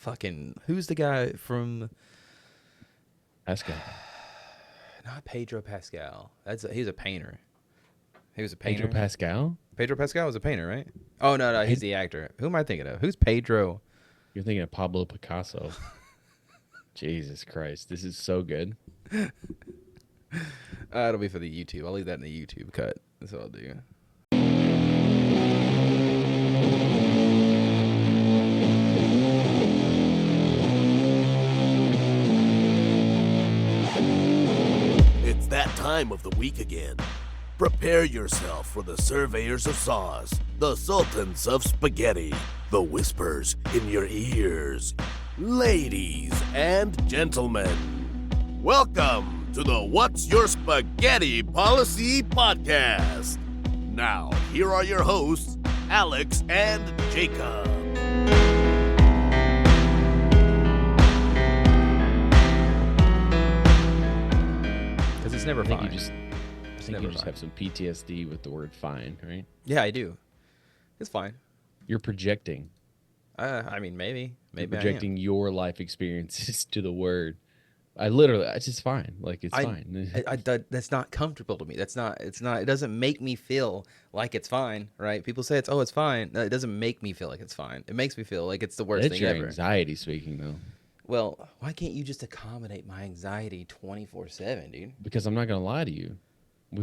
fucking who's the guy from? Pascal. Not Pedro Pascal. He's a painter. He was a Pedro painter. Pascal? Pedro Pascal was a painter, right? Oh no, he's the actor. Who am I thinking of? Who's Pedro? You're thinking of Pablo Picasso. Jesus Christ, this is so good. It'll be for the YouTube. I'll leave that in the YouTube cut. That's what I'll do. It's that time of the week again. Prepare yourself for the surveyors of sauce, the sultans of spaghetti, the whispers in your ears. Ladies and gentlemen, welcome to the What's Your Spaghetti Policy podcast. Now, here are your hosts, Alex and Jacob. Because it's never I think fine. you just, have some PTSD with the word fine, right? Yeah, I do. It's fine. You're projecting. I mean, maybe You're projecting your life experiences to the word. It's just fine. Like, it's fine. That's not comfortable to me. It's not. It doesn't make me feel like it's fine, right? People say it's fine. No, it doesn't make me feel like it's fine. It makes me feel like it's the worst That's thing your ever. anxiety speaking, though. Well, why can't you just accommodate my anxiety 24/7, dude? Because I'm not going to lie to you.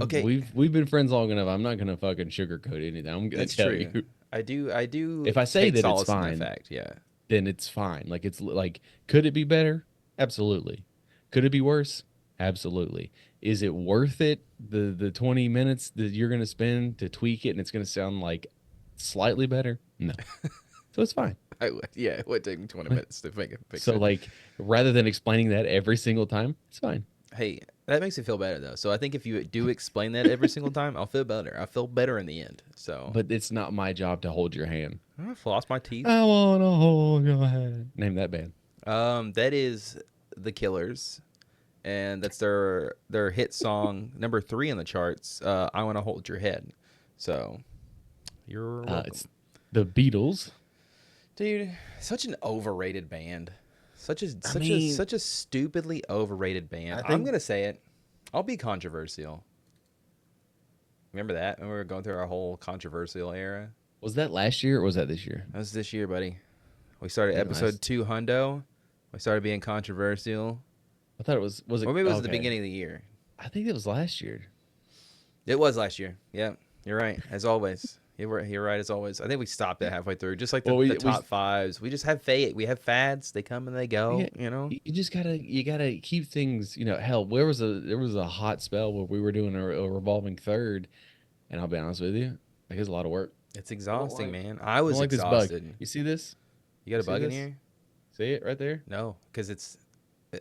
Okay. We've been friends long enough. I'm not going to fucking sugarcoat anything. I'm going That's to tell true. you. I do. If I say take that it's solace in fine, fact, yeah. then it's fine. Like, it's like, could it be better? Absolutely. Could it be worse? Absolutely. Is it worth it? The 20 minutes that you're going to spend to tweak it and it's going to sound like slightly better? No. So it's fine. It would take me 20 minutes to make it. So, like, rather than explaining that every single time, it's fine. Hey, that makes me feel better though. So I think if you do explain that every single time, I'll feel better. I feel better in the end. So, But it's not my job to hold your hand. I floss my teeth. I want to hold your hand. Name that band. That is The Killers, and that's their hit song number 3 in the charts. I Want to Hold Your Head. So, you're welcome. It's the Beatles. Dude, such an overrated band. Such a stupidly overrated band. I'm gonna say it. I'll be controversial. Remember that when we were going through our whole controversial era? Was that last year or was that this year? That was this year, buddy. We started Very episode nice. 2 hundo. We started being controversial. I thought it was it? Or maybe it was at the okay. beginning of the year. I think it was last year. It was last year. Yeah, you're right. As always, you're right as always. I think we stopped it halfway through, just like the top fives. We just have we have fads. They come and they go. Yeah, You know. You just gotta keep things. Hell, there was a hot spell where we were doing a revolving third, and I'll be honest with you, like, it's a lot of work. It's exhausting, man. I I don't was like exhausted. this bug. You see this? You got a See bug in this? here? See it right there? No, because it's.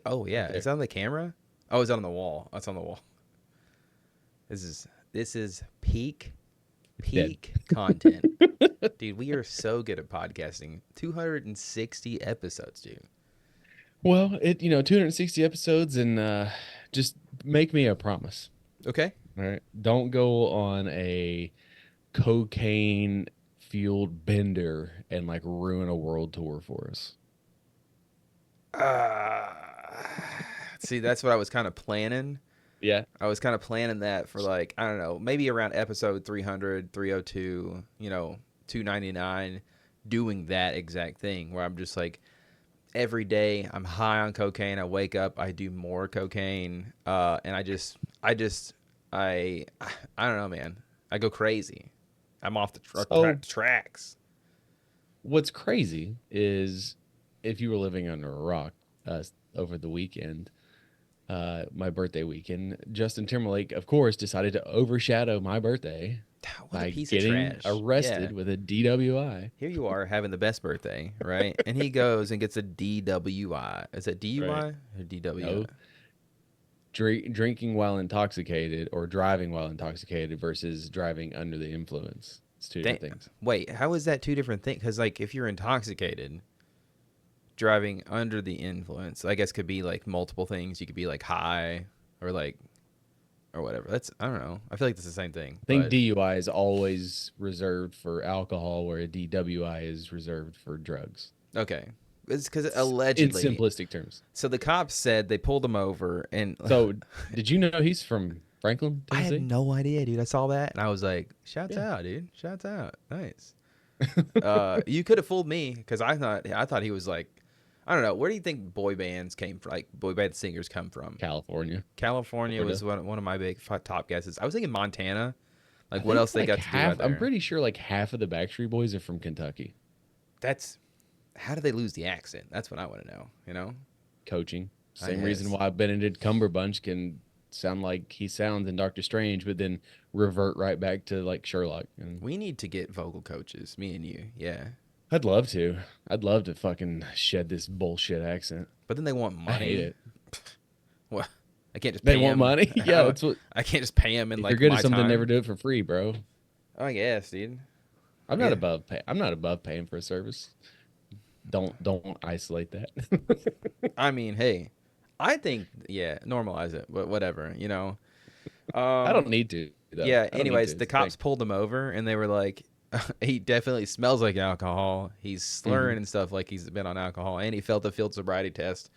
Oh yeah, There. it's on the camera. Oh, it's on the wall. It's on the wall. This is peak content, dude. We are so good at podcasting. 260 episodes, dude. Well, 260 episodes, and just make me a promise. Okay. All right, don't go on a cocaine fueled bender and like ruin a world tour for us. See, that's what I was kind of planning. Yeah. I was kind of planning that for, like, I don't know, maybe around episode 300, 302, 299, doing that exact thing where I'm just like, every day I'm high on cocaine. I wake up, I do more cocaine, and I don't know, man. I go crazy. I'm off the tracks. What's crazy is if you were living under a rock over the weekend, my birthday weekend, Justin Timberlake, of course, decided to overshadow my birthday What by a piece getting of trash. arrested Yeah. with a DWI. Here you are having the best birthday, right? And he goes and gets a DWI. Is it DUI Right. or DWI? No. Drinking while intoxicated or driving while intoxicated versus driving under the influence. It's two different things. Wait, how is that two different things? Because, like, if you're intoxicated, driving under the influence, I guess, could be like multiple things. You could be like high or whatever. I don't know. I feel like it's the same thing. I think DUI is always reserved for alcohol, where a DWI is reserved for drugs. Okay. It's because In allegedly. simplistic terms. So the cops said they pulled him over, and So, did you know he's from Franklin, I Tennessee? had no idea, dude. I saw that, and I was like, "Shouts Yeah. out, dude! Shouts out, nice." You could have fooled me because I thought he was like, I don't know. Where do you think boy bands came from? Like boy band singers come from? California. California was Florida. one of my big top guesses. I was thinking Montana. Like I what think, else they like, got to do half, out there? I'm pretty sure like half of the Backstreet Boys are from Kentucky. That's how do they lose the accent? That's what I want to know. You know? Coaching. I Same reason guess. why Benedict Cumberbatch can sound like he sounds in Doctor Strange, but then revert right back to like Sherlock. And We need to get vocal coaches, me and you. Yeah. I'd love to. I'd love to fucking shed this bullshit accent. But then they want money. I hate it. Well, I can't just They pay want him. money. Yeah, that's what. I can't just pay him in If like you're good my at something, time. never do it for free, bro. I guess, dude. I'm not Yeah. above pay. I'm not above paying for a service. Don't isolate that. I mean, hey, I think normalize it, but whatever, you know. I don't need to. Though. Yeah. I don't need Anyways, to. the It's cops pulled him over, and they were like, "He definitely smells like alcohol. He's slurring and stuff like he's been on alcohol, and he failed the field sobriety test."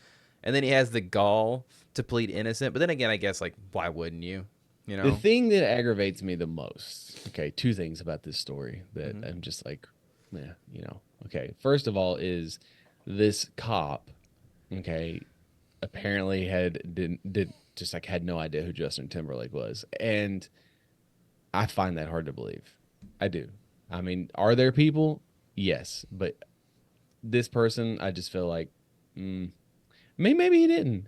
And then he has the gall to plead innocent. But then again, I guess like, why wouldn't you? You know. The thing that aggravates me the most. Okay, two things about this story that Mm-hmm. I'm just like, yeah, you know. Okay, first of all is this cop. Okay, apparently did just like had no idea who Justin Timberlake was, and I find that hard to believe. I do. I mean, are there people? Yes, but this person, I just feel like, maybe he didn't.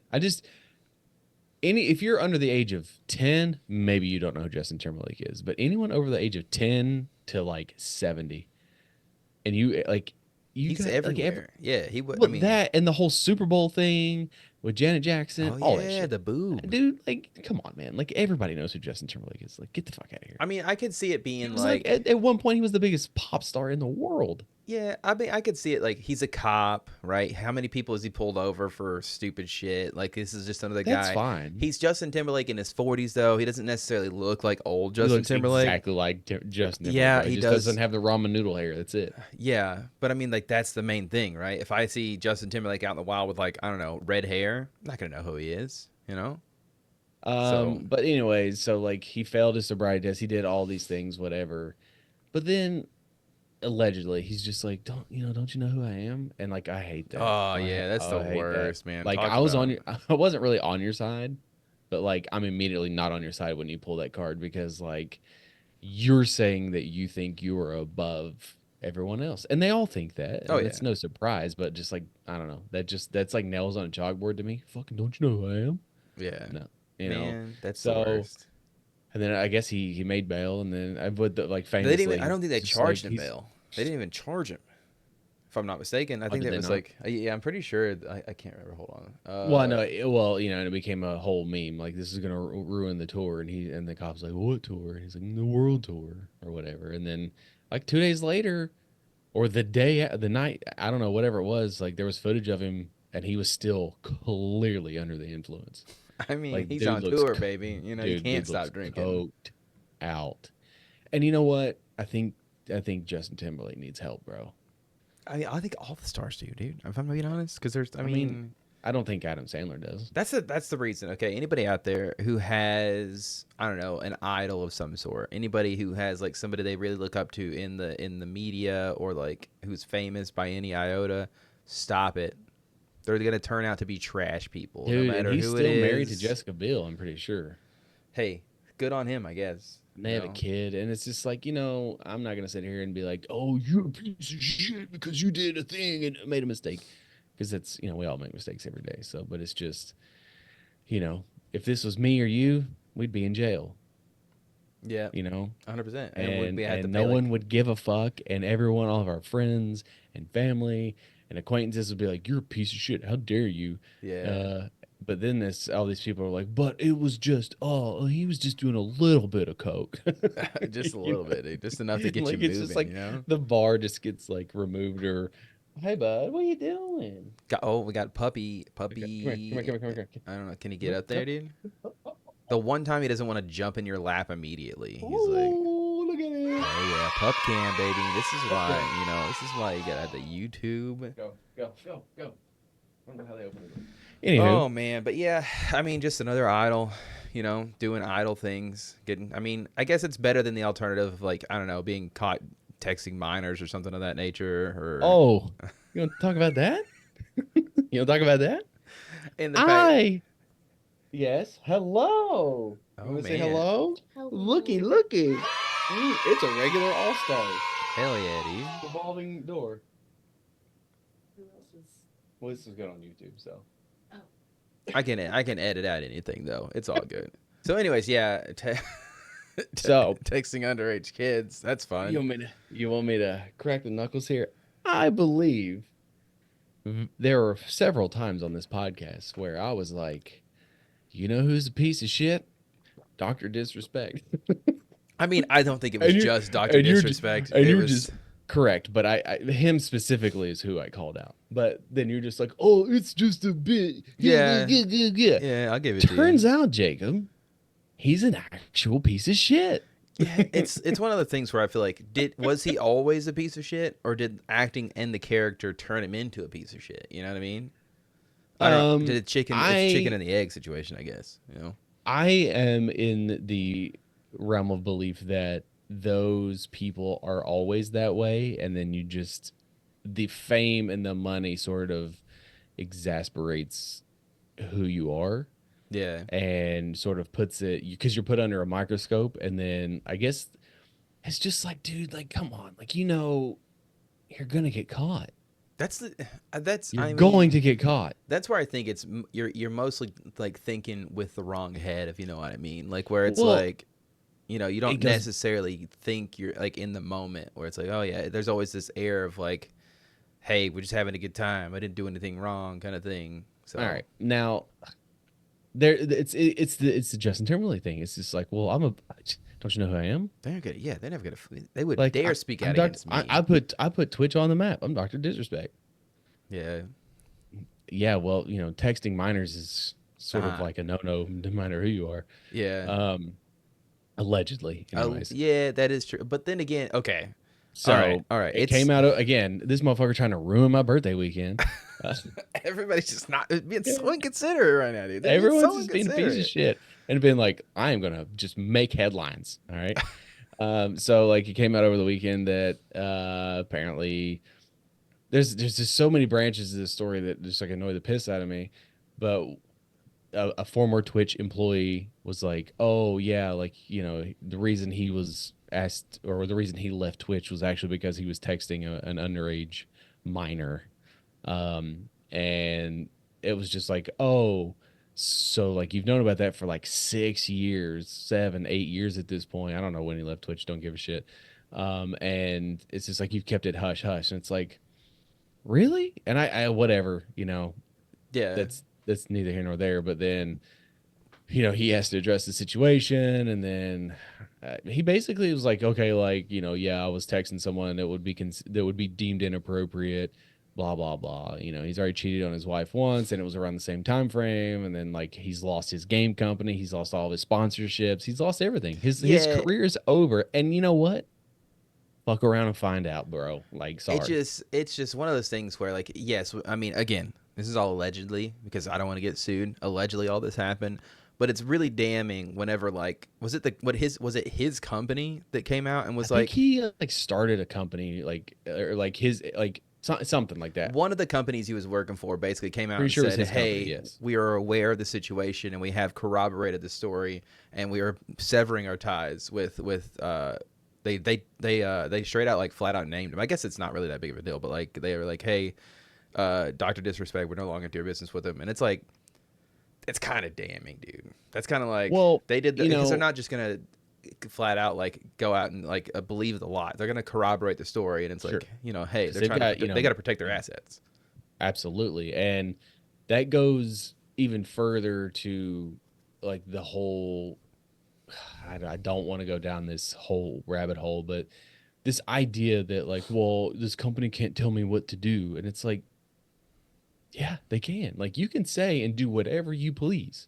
If you're under the age of 10, maybe you don't know who Justin Timberlake is, but anyone over the age of 10 to like 70, and you He's got, everywhere. Yeah, he would. I well, mean, that and the whole Super Bowl thing with Janet Jackson, oh all that yeah, shit. the boob. Dude, like, come on, man. Like, everybody knows who Justin Timberlake is. Like, get the fuck out of here. I mean, I could see it He being was like, at one point, he was the biggest pop star in the world. yeah, I mean, I could see it like he's a cop, right? How many people has he pulled over for stupid shit? Like this is just another That's guy. fine. He's Justin Timberlake in his 40s, though. He doesn't necessarily look like old He Justin looks Timberlake. exactly like Justin Timberlake. Yeah, bro. he just does. doesn't have the ramen noodle hair. That's it. Yeah, but I mean, like that's the main thing, right? If I see Justin Timberlake out in the wild with like I don't know red hair, I'm not gonna know who he is. You know? But anyways, so like he failed his sobriety test. He did all these things, whatever. But then allegedly, he's just like, don't you know who I am? And like, I hate that. Oh yeah, that's the I hate that. worst, man. Like Talk I was about- on your, I wasn't really on your side, but like I'm immediately not on your side when you pull that card because like you're saying that you think you are above everyone else, and they all think that. Oh, It's no surprise, but just like I don't know, that's like nails on a chalkboard to me. Fucking don't you know who I am? Yeah, No, you know. man, that's so- the worst. And then I guess he made bail, and then I would like They famously. didn't even, I don't think they just charged like, him he's- bail. They didn't even charge him, if I'm not mistaken. I think did that they was not? like, yeah, I'm pretty sure. I can't remember. Hold on. Well, no, well, you know, and it became a whole meme. Like this is gonna ruin the tour, and the cop's like, "What tour?" And he's like, "The world tour or whatever." And then like 2 days later, or the night, I don't know, whatever it was. Like there was footage of him, and he was still clearly under the influence. I mean, like, he's dude on looks tour, co- baby. You know, you Dude, can't dude stop looks drinking. coked out. And you know what? I think Justin Timberlake needs help, bro. I mean, I think all the stars do, dude. If I'm being honest, because there's, I mean, mean, I don't think Adam Sandler does. that's the reason. Okay, anybody out there who has, I don't know, an idol of some sort, anybody who has like somebody they really look up to in the media or like who's famous by any iota, stop it. They're gonna turn out to be trash people, Dude, no matter and he's who still it is. married to Jessica Biel, I'm pretty sure. Hey, good on him, I guess. And they you have a know? kid, and it's just like, you know, I'm not gonna sit here and be like, "Oh, you're a piece of shit because you did a thing and made a mistake," because that's, you know, we all make mistakes every day. So, but it's just, you know, if this was me or you, we'd be in jail, Yeah, you know, 100%. and, we had to and pay, no like- one would give a fuck, and everyone, all of our friends and family and acquaintances would be like, "You're a piece of shit. How dare you?" Yeah. But then all these people are like, "But it was just, he was just doing a little bit of coke." Just a You little know? bit, dude. Just enough to get Like, you it's moving, just like you know? the bar just gets like removed, or, "Hey bud, what are you doing?" We got puppy. Come here. I don't know. Can he get up there, dude? The one time he doesn't want to jump in your lap immediately. He's like, Oh, look at it. oh yeah, pup cam, baby. This is why, you know, this is why you gotta have the YouTube. Go. Go. I don't know how they open it. Anywho, Oh man, but yeah, I mean, just another idol, doing idle things. I mean, I guess it's better than the alternative of like, I don't know, being caught texting minors or something of that nature. Or oh, you want to talk about that? You want to talk about that? in the fact, Yes. Hello. Oh, You want to say man. hello? Hello. Looky. It's a regular all-star. hell yeah, dude. Revolving door. Who else is? Well, this is good on YouTube, so. I can edit out anything though. It's all good. So, anyways, yeah. So texting underage kids, that's fun. You want me to crack the knuckles here? I believe there were several times on this podcast where I was like, you know who's a piece of shit? Dr. Disrespect. I mean, I don't think it was And you- just Dr. and you're Disrespect. and It you're was just correct, but I him specifically is who I called out. But then you're just like, oh, it's just a bit. Yeah. Yeah. yeah, I'll give it to you. Turns out, Jacob, he's an actual piece of shit. Yeah, it's one of the things where I feel like was he always a piece of shit, or did acting and the character turn him into a piece of shit? You know what I mean? I don't know. Did it's chicken and the egg situation, I guess. I am in the realm of belief that those people are always that way, and then the fame and the money sort of exasperates who you are. Yeah. And sort of puts it because you're put under a microscope, and then I guess it's just like, dude, like, come on, like, you're gonna get caught. You're Going to get caught. That's where I think you're mostly like thinking with the wrong head, if you know what I mean. Like where it's Well, like, you don't it goes- necessarily think you're like in the moment where it's like, oh yeah, there's always this air of like, hey, we're just having a good time. I didn't do anything wrong, kind of thing. So All right, now it's the Justin Timberlake thing. It's just like, well, don't you know who I am? they're gonna, yeah, they're never gonna. They would Like, dare speak I'm out Doc- against me. I put Twitch on the map. I'm Dr. Disrespect. Yeah. Yeah, well, texting minors is sort of Uh-huh. like a no-no, no matter who you are. Yeah. Allegedly, anyways. Yeah, that is true. But then again, okay. So all right. it came out again. This motherfucker trying to ruin my birthday weekend. Everybody's just not being so inconsiderate right now, dude. They're Everyone's so just being a piece of inconsiderate. shit and been like, I am gonna just make headlines. All right. So like it came out over the weekend that apparently there's just so many branches of this story that just like annoy the piss out of me. But a former Twitch employee was like, oh yeah, like, the reason he was asked, or the reason he left Twitch was actually because he was texting an underage minor. And it was just like, oh, so like you've known about that for like 6 years, 7, 8 years at this point. I don't know when he left Twitch. Don't give a shit. And it's just like, you've kept it hush hush. And it's like, really? And I whatever, Yeah. that's neither here nor there. But then, he has to address the situation, and then he basically was like, okay, like, yeah, I was texting someone that would be deemed inappropriate, blah blah blah. He's already cheated on his wife once, and it was around the same time frame. And then like he's lost his game company, he's lost all of his sponsorships, he's lost everything. His career's over. And you know what? Fuck around and find out, bro. Like, sorry. It's just one of those things where like, yes, I mean, again, this is all allegedly because I don't want to get sued. Allegedly, all this happened, but it's really damning whenever like, was it his company that came out and was I like, think he like started a company or like his like something like that. one of the companies he was working for basically came out Pretty and sure it was said, his company, hey, yes. we are aware of the situation and we have corroborated the story and we are severing our ties with they straight out like flat out named him. I guess it's not really that big of a deal, but like they were like, hey, Dr. Disrespect, we're no longer doing business with him. And it's like, it's kind of damning, dude. That's kind of like, Well, they did because they're not just gonna flat out like go out and like believe the lie. They're gonna corroborate the story, and it's Sure. like, hey, they're they've trying got, to they got to protect their assets. Absolutely. And that goes even further to like the whole, I don't want to go down this whole rabbit hole, but this idea that like, well, this company can't tell me what to do. And it's like, yeah, they can. Like, you can say and do whatever you please,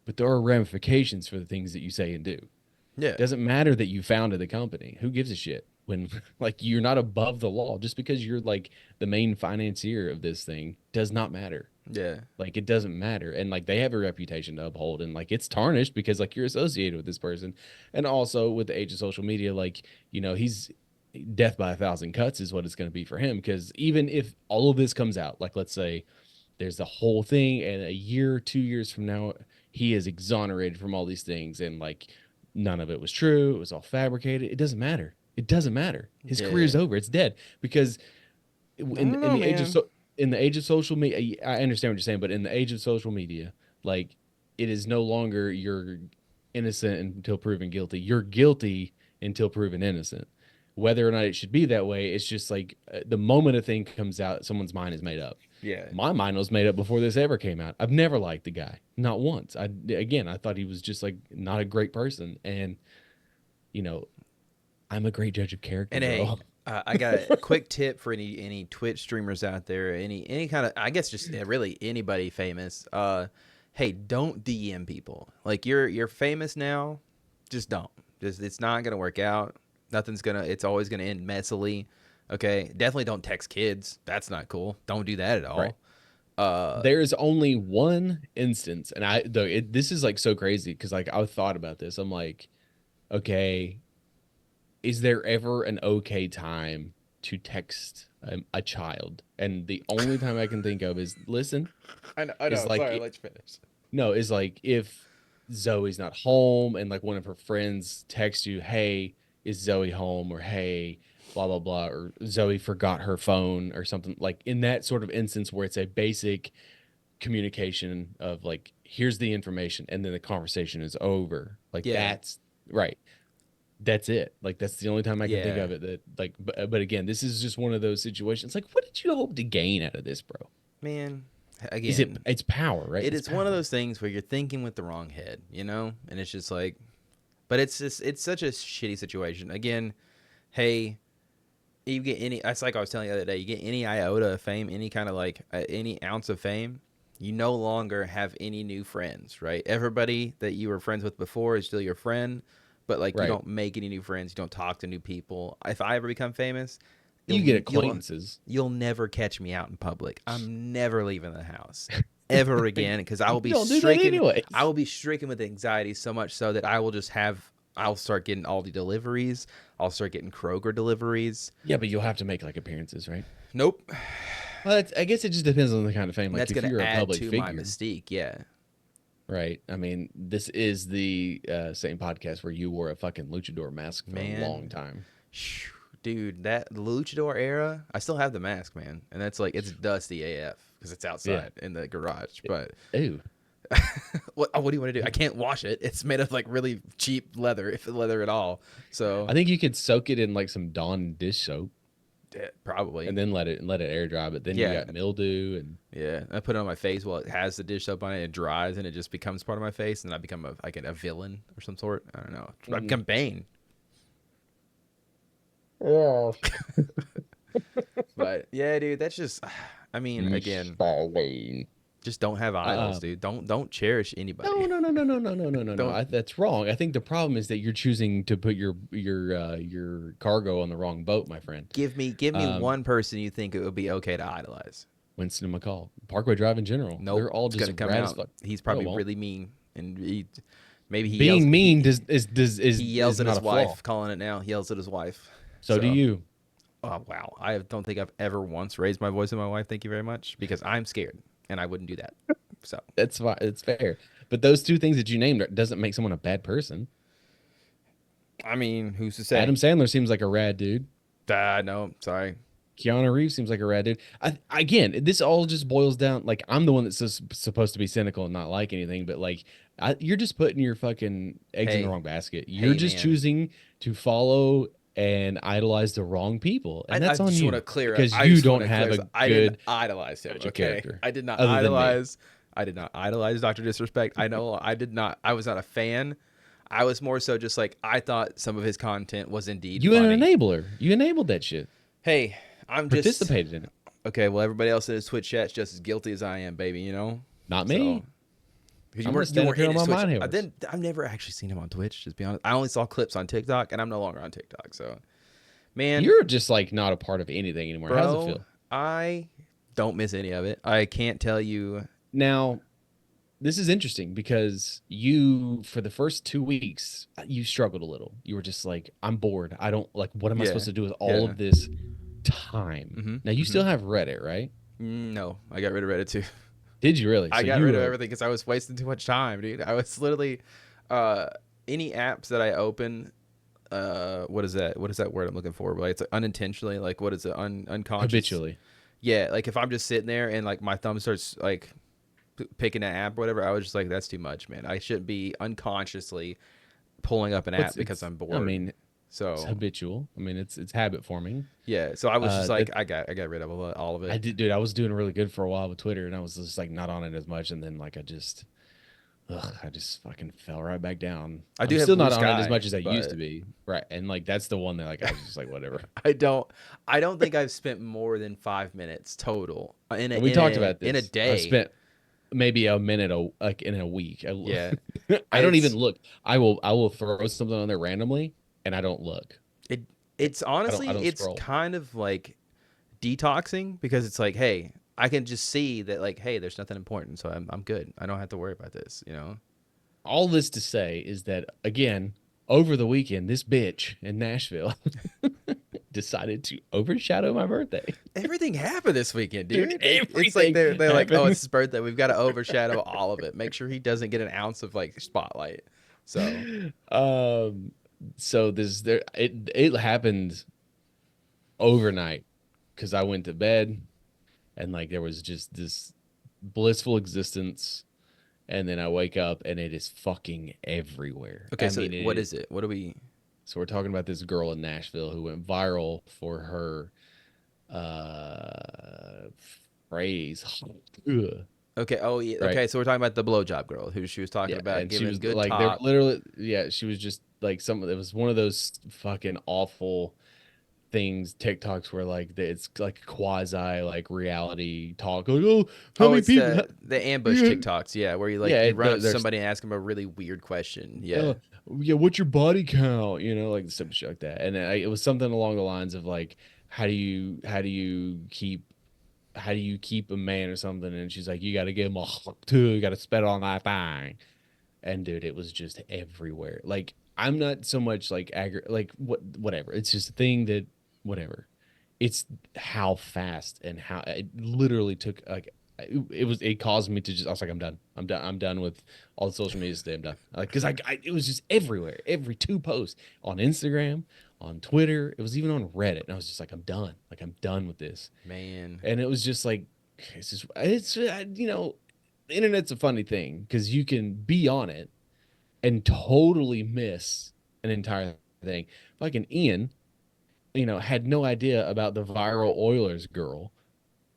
but there are ramifications for the things that you say and do. Yeah, It doesn't matter that you founded the company. Who gives a shit? when like you're not above the law. Just because you're like the main financier of this thing does not matter. Yeah. Like it doesn't matter. And like they have a reputation to uphold, and like it's tarnished because like you're associated with this person. And also with the age of social media, like, he's death by a thousand cuts is what it's going to be for him. Because even if all of this comes out, like let's say there's the whole thing, and a year, 2 years from now, he is exonerated from all these things, and like none of it was true. It was all fabricated. It doesn't matter. It doesn't matter. His career's over. It's dead. Because in the age of in the age of social media, I understand what you're saying, but in the age of social media, like it is no longer you're innocent until proven guilty. You're guilty until proven innocent. Whether or not it should be that way, it's just like the moment a thing comes out, someone's mind is made up. Yeah. My mind was made up before this ever came out. I've never liked the guy, not once. I thought he was just like not a great person, and I'm a great judge of character. And bro. hey, I got a quick tip for any Twitch streamers out there, any kind of, I guess just really anybody famous. Hey, don't DM people. Like you're famous now, just don't. It's not gonna work out. It's always gonna end messily. Okay, definitely don't text kids. That's not cool. Don't do that at all. Right. There is only one instance, and this is like so crazy because like I thought about this. I'm like, okay, is there ever an okay time to text a child? And the only time I can think of is listen. I know. It's like Sorry, let you finish. No, is like if Zoe's not home and like one of her friends texts you, hey, is Zoe home? Or hey, blah, blah, blah. Or Zoe forgot her phone or something. Like in that sort of instance where it's a basic communication of like, here's the information. And then the conversation is over. Like that's right. That's it. Like that's the only time I can think of it. That like, but again, this is just one of those situations. Like, what did you hope to gain out of this, bro? Man, again, it's power, right? It's one of those things where you're thinking with the wrong head, and it's just like, but it's such a shitty situation. Again, hey, you get that's like I was telling you the other day, you get any iota of fame, any kind of like any ounce of fame, you no longer have any new friends, right? Everybody that you were friends with before is still your friend, but like you don't make any new friends, you don't talk to new people. If I ever become famous, you get acquaintances. You'll never catch me out in public. I'm never leaving the house ever again because I will be stricken. I will be stricken with anxiety so much so that I will just I'll start getting Aldi deliveries. I'll start getting Kroger deliveries. Yeah, but you'll have to make like appearances, right? Nope. Well, I guess it just depends on the kind of fame. Like that's if you're add a public to figure, my mystique. Yeah. Right. I mean, this is the same podcast where you wore a fucking luchador mask for a long time. Dude, the luchador era, I still have the mask, man. And that's like, it's dusty AF because it's outside in the garage. But ew. what do you want to do? I can't wash it. It's made of like really cheap leather, if leather at all. So I think you could soak it in like some Dawn dish soap. Yeah, probably. And then let it air dry. But then you got mildew and I put it on my face while it has the dish soap on it. It dries and it just becomes part of my face, and I become a villain or some sort. I don't know. I become Bane. Yeah. But yeah, dude, that's just. I mean, again, just don't have idols, dude. Don't cherish anybody. No. That's wrong. I think the problem is that you're choosing to put your cargo on the wrong boat, my friend. Give me one person you think it would be okay to idolize. Winston McCall, Parkway Drive in general. Nope, they're all just come rad out. as fuck. He's probably really mean, and maybe he being yells, mean he yells at his wife, flaw. calling it now. He yells at his wife. So do you. Oh wow, I don't think I've ever once raised my voice at my wife. Thank you very much, because I'm scared and I wouldn't do that. So that's fine. It's fair. But those two things that you named doesn't make someone a bad person. I mean, who's to say? Adam Sandler seems like a rad dude. No, sorry. Keanu Reeves seems like a rad dude. Again, this all just boils down. Like, I'm the one that's supposed to be cynical and not like anything, but like, you're just putting your fucking eggs in the wrong basket. You're just choosing to follow and idolize the wrong people, and that's on you. I just want to clear because you don't have a good. I didn't idolize him. Okay, I did not idolize. I did not idolize Dr. Disrespect. I know I did not. I was not a fan. I was more so just like, I thought some of his content was indeed funny. An enabler. You enabled that shit. Hey, I'm just participated in it. Okay, well, everybody else in his Twitch chat's just as guilty as I am, baby. Not me. You weren't in his Twitch. I've never actually seen him on Twitch. Just be honest. I only saw clips on TikTok, and I'm no longer on TikTok. So, Man, You're just like not a part of anything anymore. How does it bro, feel? I don't miss any of it. I can't tell you. Now, this is interesting because you, for the first 2 weeks, you struggled a little. You were just like, I'm bored. I don't like, what am I supposed Yeah, to do with all yeah. of this time? Mm-hmm, Now, you mm-hmm. still have Reddit, right? No, I got rid of Reddit too. Did you really? I So got you rid of were, everything because I was wasting too much time, dude. I was literally, uh, any apps that I open, what is that? What is that word I'm looking for? Like it's unintentionally, like what is it? Unconscious. habitually. Yeah, like if I'm just sitting there and like my thumb starts like picking an app or whatever, I was just like, that's too much, man. I shouldn't be unconsciously pulling up an app because I'm bored. I mean, it's So habitual. I mean, it's habit forming. yeah, so I was just like, That I got rid of all of I it. did, dude. I was doing really good for a while with Twitter, and I was just like not on it as much, and then like I just fucking fell right back down. I I'm do have still Blue not on it as Sky, much as I used to but be, right? And like that's the one that like I was just like whatever. I don't I don't think I've spent more than 5 minutes total And we talked about in a this. day. I've spent maybe a minute like in a week. Yeah, I don't even it's look. I will throw something on there randomly, and I don't look. it it's honestly I don't it's scroll. kind of like detoxing because it's like, hey, I can just see that like, hey, there's nothing important, so I'm good. I don't have to worry about this, you know. All this to say is that again, over the weekend, this bitch in Nashville decided to overshadow my birthday. Everything happened this weekend, Dude, dude. It's like everything they're like, oh, happened. it's his birthday. We've got to overshadow all of it. Make sure he doesn't get an ounce of like spotlight. So Um, so it happened overnight because I went to bed and like there was just this blissful existence, and then I wake up and it is fucking everywhere. okay, I so mean, what is it? What do we? so we're talking about this girl in Nashville who went viral for her uh phrase. Ugh. Okay, oh yeah. Right. Okay, so we're talking about the blowjob girl who she was talking Yeah, about and she giving was good like, they were top. literally, yeah, she was just like it was one of those fucking awful things, TikToks where like it's like quasi like reality talk. Like, oh, how Oh, many it's people? the ambush Yeah, TikToks, yeah, where you like yeah, you run up to there's somebody and ask them a really weird question. uh, Yeah. yeah, what's your body count? You know, like some shit like that. And it was something along the lines of like, how do you keep a man or something? And she's like, you got to give him a two, you got to spit on that thing. And dude, it was just everywhere. Like I'm not so much like whatever. It's just a thing that whatever. It's how fast and how it literally took like it caused me to just I was like I'm done with all the social media today. I'm done like because it was just everywhere, every two posts on Instagram, on Twitter, it was even on Reddit, and I was just like I'm done with this. Man. And it was just like it's the internet's a funny thing because you can be on it and totally miss an entire thing. Fucking Ian, had no idea about the viral Oilers girl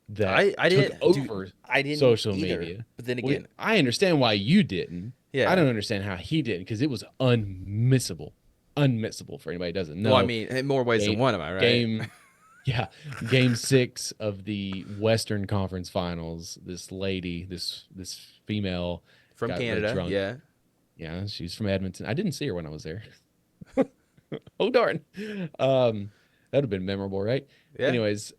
that I took didn't over I didn't social either. media. But then Well, again, I understand why you didn't. yeah. I don't understand how he didn't because it was unmissable. Unmissable for anybody who doesn't know. Well, I mean, in more ways than game, one, am I right? game yeah, game 6 of the Western Conference Finals. This lady, this female, From got really Canada, drunk. yeah. Yeah, she's from Edmonton. I didn't see her when I was there. Oh darn. That'd have been memorable, right? Yeah. Anyways,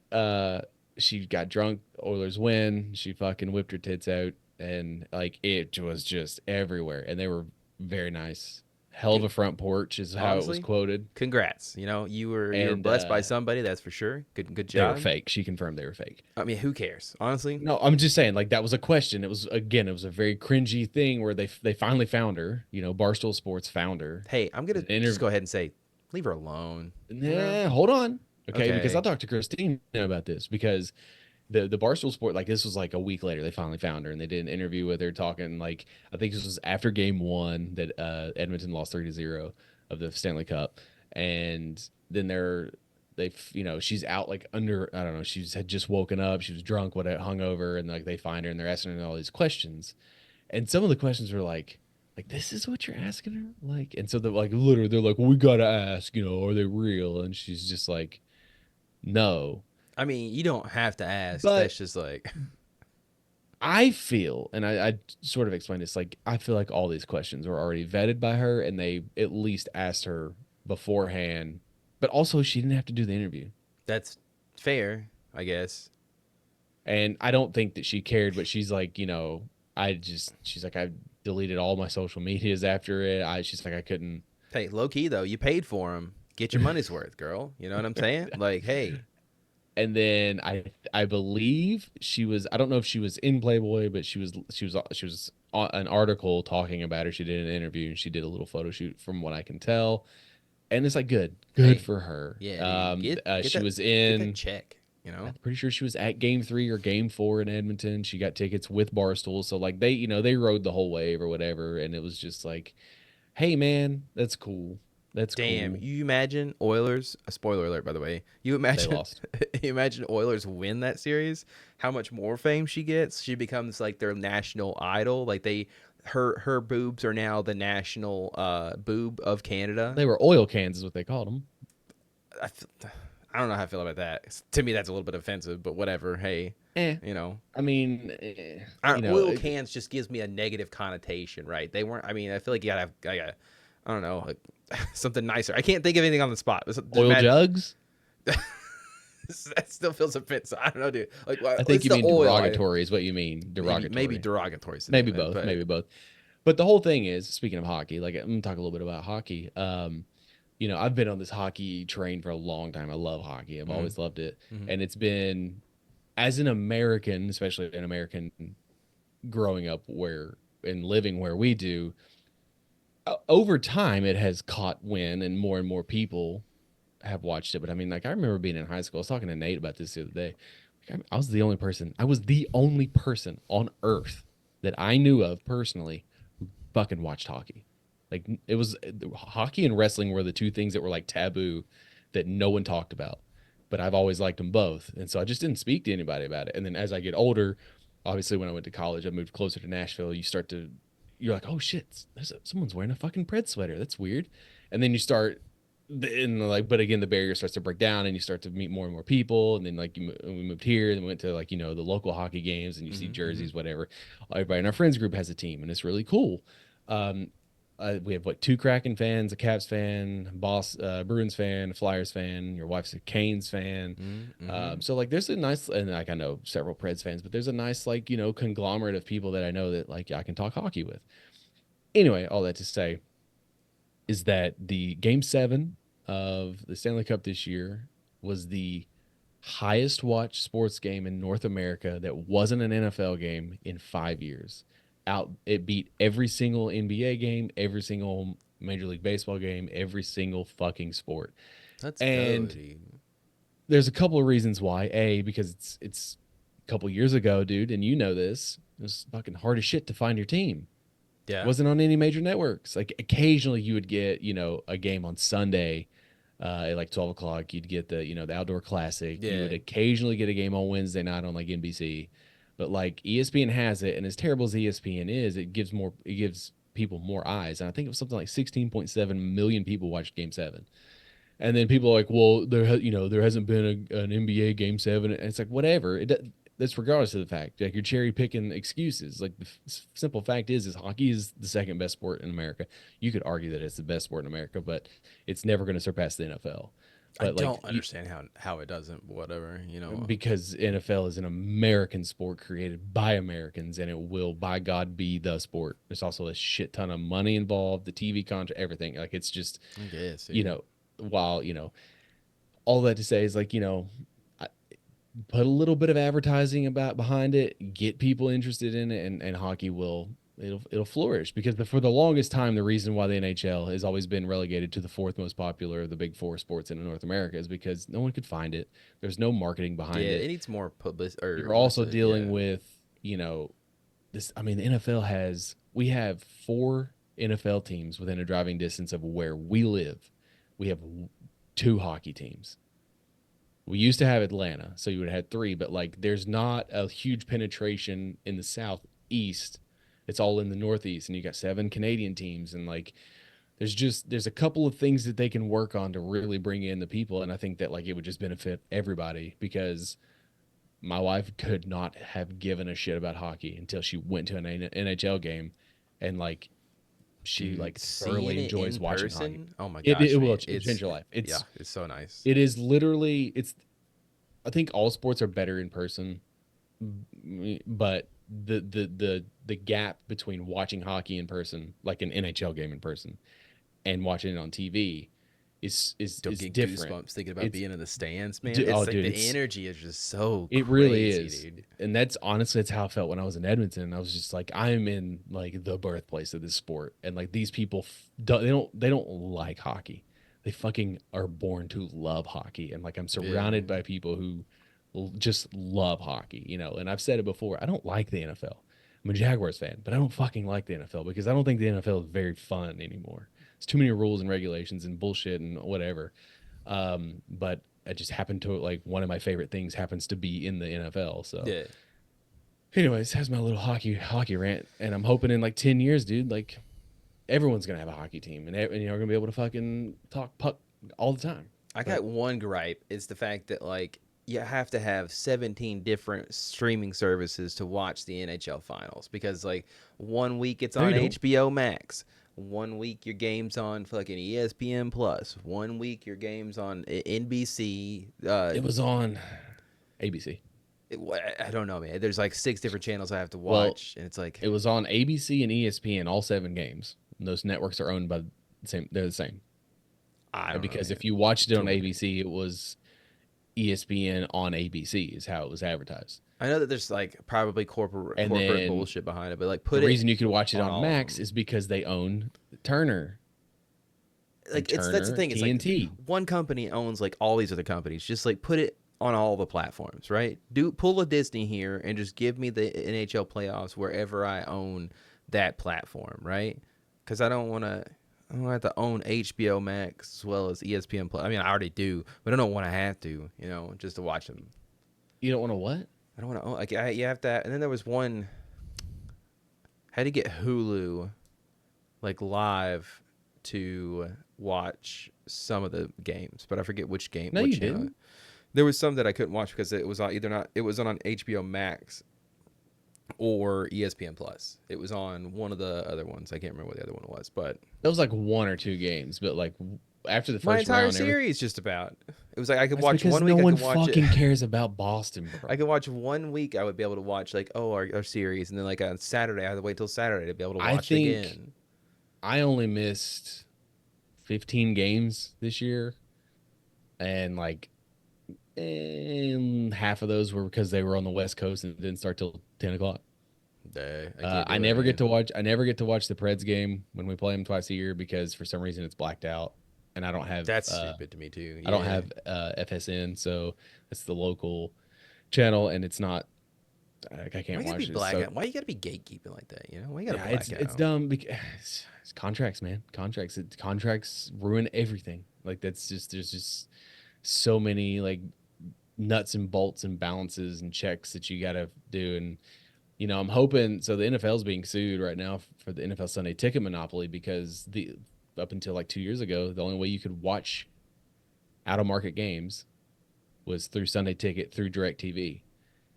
she got drunk. Oilers win. She fucking whipped her tits out, and like it was just everywhere. And they were very nice. Hell of a front porch is how it was Honestly, quoted. Congrats. You were And blessed by somebody, that's for sure. Good they job. were fake. She confirmed they were fake. I mean, who cares? Honestly. No, I'm just saying, like that was a question. It was a very cringy thing where they finally found her. Barstool Sports found her. Hey, I'm gonna An just go ahead and say, leave her alone. Nah, hold on. Okay, because Okay. I talked to Christine about this because the Barstool Sport, like this was like a week later, they finally found her and they did an interview with her talking like I think this was after game 1 that Edmonton lost 3-0 of the Stanley Cup. And then she's out like under, I don't know, had just woken up, she was drunk, hungover, and like they find her and they're asking her all these questions. And some of the questions were like this is what you're asking her? Like, and so they're like literally they're like, well, we gotta ask, are they real? And she's just like, no. I mean, you don't have to ask. But That's just like I feel, and I sort of explained this, like I feel like all these questions were already vetted by her, and they at least asked her beforehand but also she didn't have to do the interview. That's fair, I guess. And I don't think that she cared, but she's like, she's like, I deleted all my social medias after it. She's like, I couldn't. Hey, low key though, you paid for them. Get your money's worth, girl. You know what I'm saying? Like, hey, And then I believe she was, I don't know if she was in Playboy, but she was on an article talking about her. She did an interview and she did a little photo shoot from what I can tell. And it's like good Hey, for her. yeah, dude, get She that, was get that in. check. You know, I'm pretty sure she was at Game 3 or Game 4 in Edmonton. She got tickets with Barstool, so like they rode the whole wave or whatever. And it was just like, hey man, that's cool. That's damn. cool. You imagine Oilers? A spoiler alert, by the way. You They imagine? lost. You imagine Oilers win that series? How much more fame she gets? She becomes like their national idol. Like her boobs are now the national boob of Canada. They were oil cans, is what they called them. I, f- I don't know how I feel about that. To me, that's a little bit offensive, but whatever. Hey, you know, I mean, oil cans just gives me a negative connotation, right? They weren't. I mean, I feel like you gotta have, like, I don't know, like, something nicer. I can't think of anything on the spot. Just oil jugs. That still feels offensive. I don't know, dude. Like, I think you mean derogatory is what you mean. Derogatory. Maybe derogatory. Maybe both. Maybe both. But the whole thing is, speaking of hockey, like I'm gonna talk a little bit about hockey. I've been on this hockey train for a long time. I love hockey. I've always loved it. And it's been, as an American, especially an American growing up where and living where we do, over time it has caught wind and more people have watched it. But I mean, like, I remember being in high school. I was talking to Nate about this the other day. I was the only person on earth that I knew of personally who fucking watched hockey. Like, it was hockey and wrestling were the two things that were like taboo that no one talked about. But I've always liked them both. And so I just didn't speak to anybody about it. And then as I get older, obviously when I went to college, I moved closer to Nashville. You're like, oh shit, someone's wearing a fucking Pred sweater. That's weird. And then you start, but again, the barrier starts to break down and you start to meet more and more people. And then like we moved here and we went to like, the local hockey games and you see jerseys, whatever. Everybody in our friends group has a team and it's really cool. We have two Kraken fans, a Caps fan, Bruins fan, a Flyers fan. Your wife's a Canes fan. So like, there's a nice, and like I know several Preds fans, but there's a nice like conglomerate of people that I know that like I can talk hockey with. Anyway, all that to say is that the Game 7 of the Stanley Cup this year was the highest watched sports game in North America that wasn't an NFL game in 5 years. It beat every single NBA game, every single Major League Baseball game, every single fucking sport. That's and good. There's a couple of reasons why. Because it's a couple years ago, dude, and you know this. It was fucking hard as shit to find your team. Yeah. It wasn't on any major networks. Like occasionally you would get, a game on Sunday at like 12 o'clock. You'd get the Outdoor Classic. Yeah. You would occasionally get a game on Wednesday night on like NBC. But like ESPN has it, and as terrible as ESPN is, it gives people more eyes. And I think it was something like 16.7 million people watched Game 7. And then people are like, well, there hasn't been an NBA Game 7. And it's like, whatever. That's regardless of the fact. Like, you're cherry picking excuses. Like, the simple fact is hockey is the second best sport in America. You could argue that it's the best sport in America, but it's never going to surpass the NFL. But I don't understand how it doesn't. Whatever, because NFL is an American sport created by Americans, and it will, by God, be the sport. There's also a shit ton of money involved, the TV contract, everything. Like, it's just, I guess, while all that to say is like, put a little bit of advertising behind it, get people interested in it, and hockey it'll flourish. Because for the longest time, the reason why the NHL has always been relegated to the fourth most popular of the big four sports in North America is because no one could find it. There's no marketing behind it. Yeah, it needs more publicity. You're also dealing with, this. I mean, the NFL we have 4 NFL teams within a driving distance of where we live. We have 2 hockey teams. We used to have Atlanta, so you would have had 3, but like there's not a huge penetration in the Southeast. It's all in the Northeast, and you got 7 Canadian teams, and like there's a couple of things that they can work on to really bring in the people, and I think that like it would just benefit everybody, because my wife could not have given a shit about hockey until she went to an NHL game, and like she Dude, like seeing thoroughly it enjoys in watching hockey. person. Oh my It gosh, will man. change your life. Yeah, it's so nice. It is literally I think all sports are better in person, but the gap between watching hockey in person, like an NHL game in person, and watching it on TV Don't is get different. goosebumps thinking about It's being in the stands, man. oh It's like dude, the energy is just so it crazy, really is. dude. And that's honestly that's how I felt when I was in Edmonton. I was just like, I'm in like the birthplace of this sport, and like these people they don't like hockey. They fucking are born to love hockey, and like I'm surrounded Yeah. by people who just love hockey, you know. And I've said it before, I don't like the NFL. I'm a Jaguars fan, but I don't fucking like the NFL because I don't think the NFL is very fun anymore. It's too many rules and regulations and bullshit and whatever. But I just happen to like one of my favorite things happens to be in the NFL. So, Yeah. anyways, that's my little hockey rant, and I'm hoping in like 10 years, dude, like everyone's gonna have a hockey team, and you're gonna be able to fucking talk puck all the time. I got one gripe. It's the fact that like you have to have 17 different streaming services to watch the NHL finals because like one week it's No, on you don't. HBO Max, one week your game's on fucking ESPN Plus, one week your game's on NBC. It was on ABC. I don't know, man. There's like 6 different channels I have to Well, watch, and it's like It was on ABC and ESPN, all 7 games. And those networks are owned by the same. They're the same. I don't know, Because man. if you watched it on Too many. ABC, it was ESPN on ABC is how it was advertised. I know that there's like probably corporate And then bullshit behind it, but like The reason you could watch it on all on of Max them. is because they own Turner. like and it's that's the Turner, thing. It's TNT. like one company owns like all these other companies. Just like put it on all the platforms, right? Pull a Disney here and just give me the NHL playoffs wherever I own that platform, right? Because I don't want to. I don't have to own HBO Max as well as ESPN Plus. I mean, I already do, but I don't want to have to, just to watch them. You don't want to what? I don't want to own. Like, you have to. And then there was one. Had to get Hulu, like live, to watch some of the games, but I forget which game. No, which, you didn't. There was some that I couldn't watch because it was on either not. It was on HBO Max or ESPN Plus. It was on one of the other ones. I can't remember what the other one was, but That was like 1 or 2 games, but like after the my first entire round, series just about. It was like I could That's watch because one no week. one I could watch fucking it. cares about Boston, bro. I could watch 1 week. I would be able to watch like our series, and then like on Saturday I had to wait till Saturday to be able to I watch it think again. I only missed 15 games this year, and like half of those were because they were on the West Coast and it didn't start till 10 o'clock. I never get to watch. I never get to watch the Preds game when we play them twice a year because for some reason it's blacked out, and I don't have. That's stupid to me too. I don't Yeah. have FSN, so it's the local channel, and it's not. I can't Why you gotta watch be it. black so- out? Why you gotta be gatekeeping like that? Why you gotta yeah, black it's out? dumb because it's contracts, man. Contracts ruin everything. Like there's just so many like nuts and bolts and balances and checks that you gotta do. And I'm hoping. So the NFL's being sued right now for the NFL Sunday Ticket monopoly because up until like 2 years ago, the only way you could watch out of market games was through Sunday Ticket through DirecTV.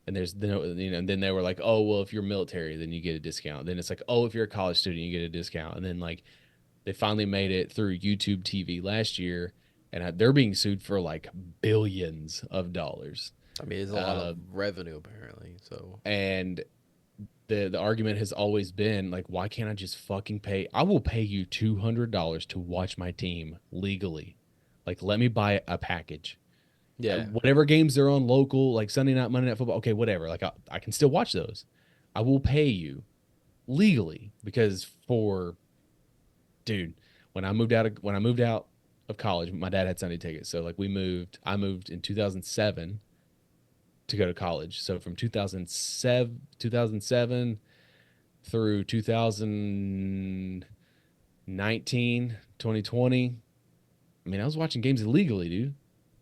And and then they were like, oh, well, if you're military, then you get a discount. Then it's like, oh, if you're a college student, you get a discount. And then like they finally made it through YouTube TV last year, and they're being sued for like billions of dollars. I mean, it's a lot of revenue apparently. So And the argument has always been like, why can't I just fucking pay? I will pay you $200 to watch my team legally. Like, let me buy a package. yeah, Whatever games they're on local, like Sunday night, Monday night football, okay, whatever. Like I can still watch those. I will pay you legally because dude, when I moved out of college, my dad had Sunday tickets. So like I moved in 2007 to go to college. So from 2007 through 2019, 2020, I mean, I was watching games illegally, dude.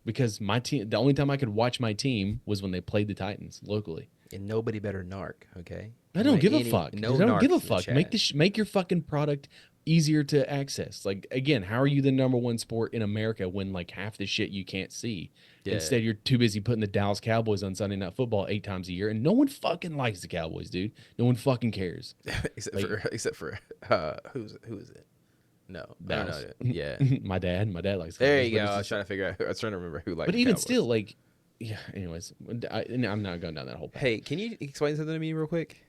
Because my team, the only time I could watch my team was when they played the Titans locally. and nobody better narc. Okay, I don't give a Any- fuck. No, I don't give a narcs in the fuck. chat. Make your fucking product easier to access. Like, again, how are you the number one sport in America when like half the shit you can't see? Yeah. Instead, you're too busy putting the Dallas Cowboys on Sunday Night Football 8 times a year, and no one fucking likes the Cowboys, dude. No one fucking cares. except for who is it? No, I don't Dallas. know. Yeah, My dad likes. The there Cowboys, you but go. it's I was just- trying to figure out. I was trying to remember who liked. But the even Cowboys. still, like, yeah. Anyways, I'm not going down that whole path. Hey, can you explain something to me real quick?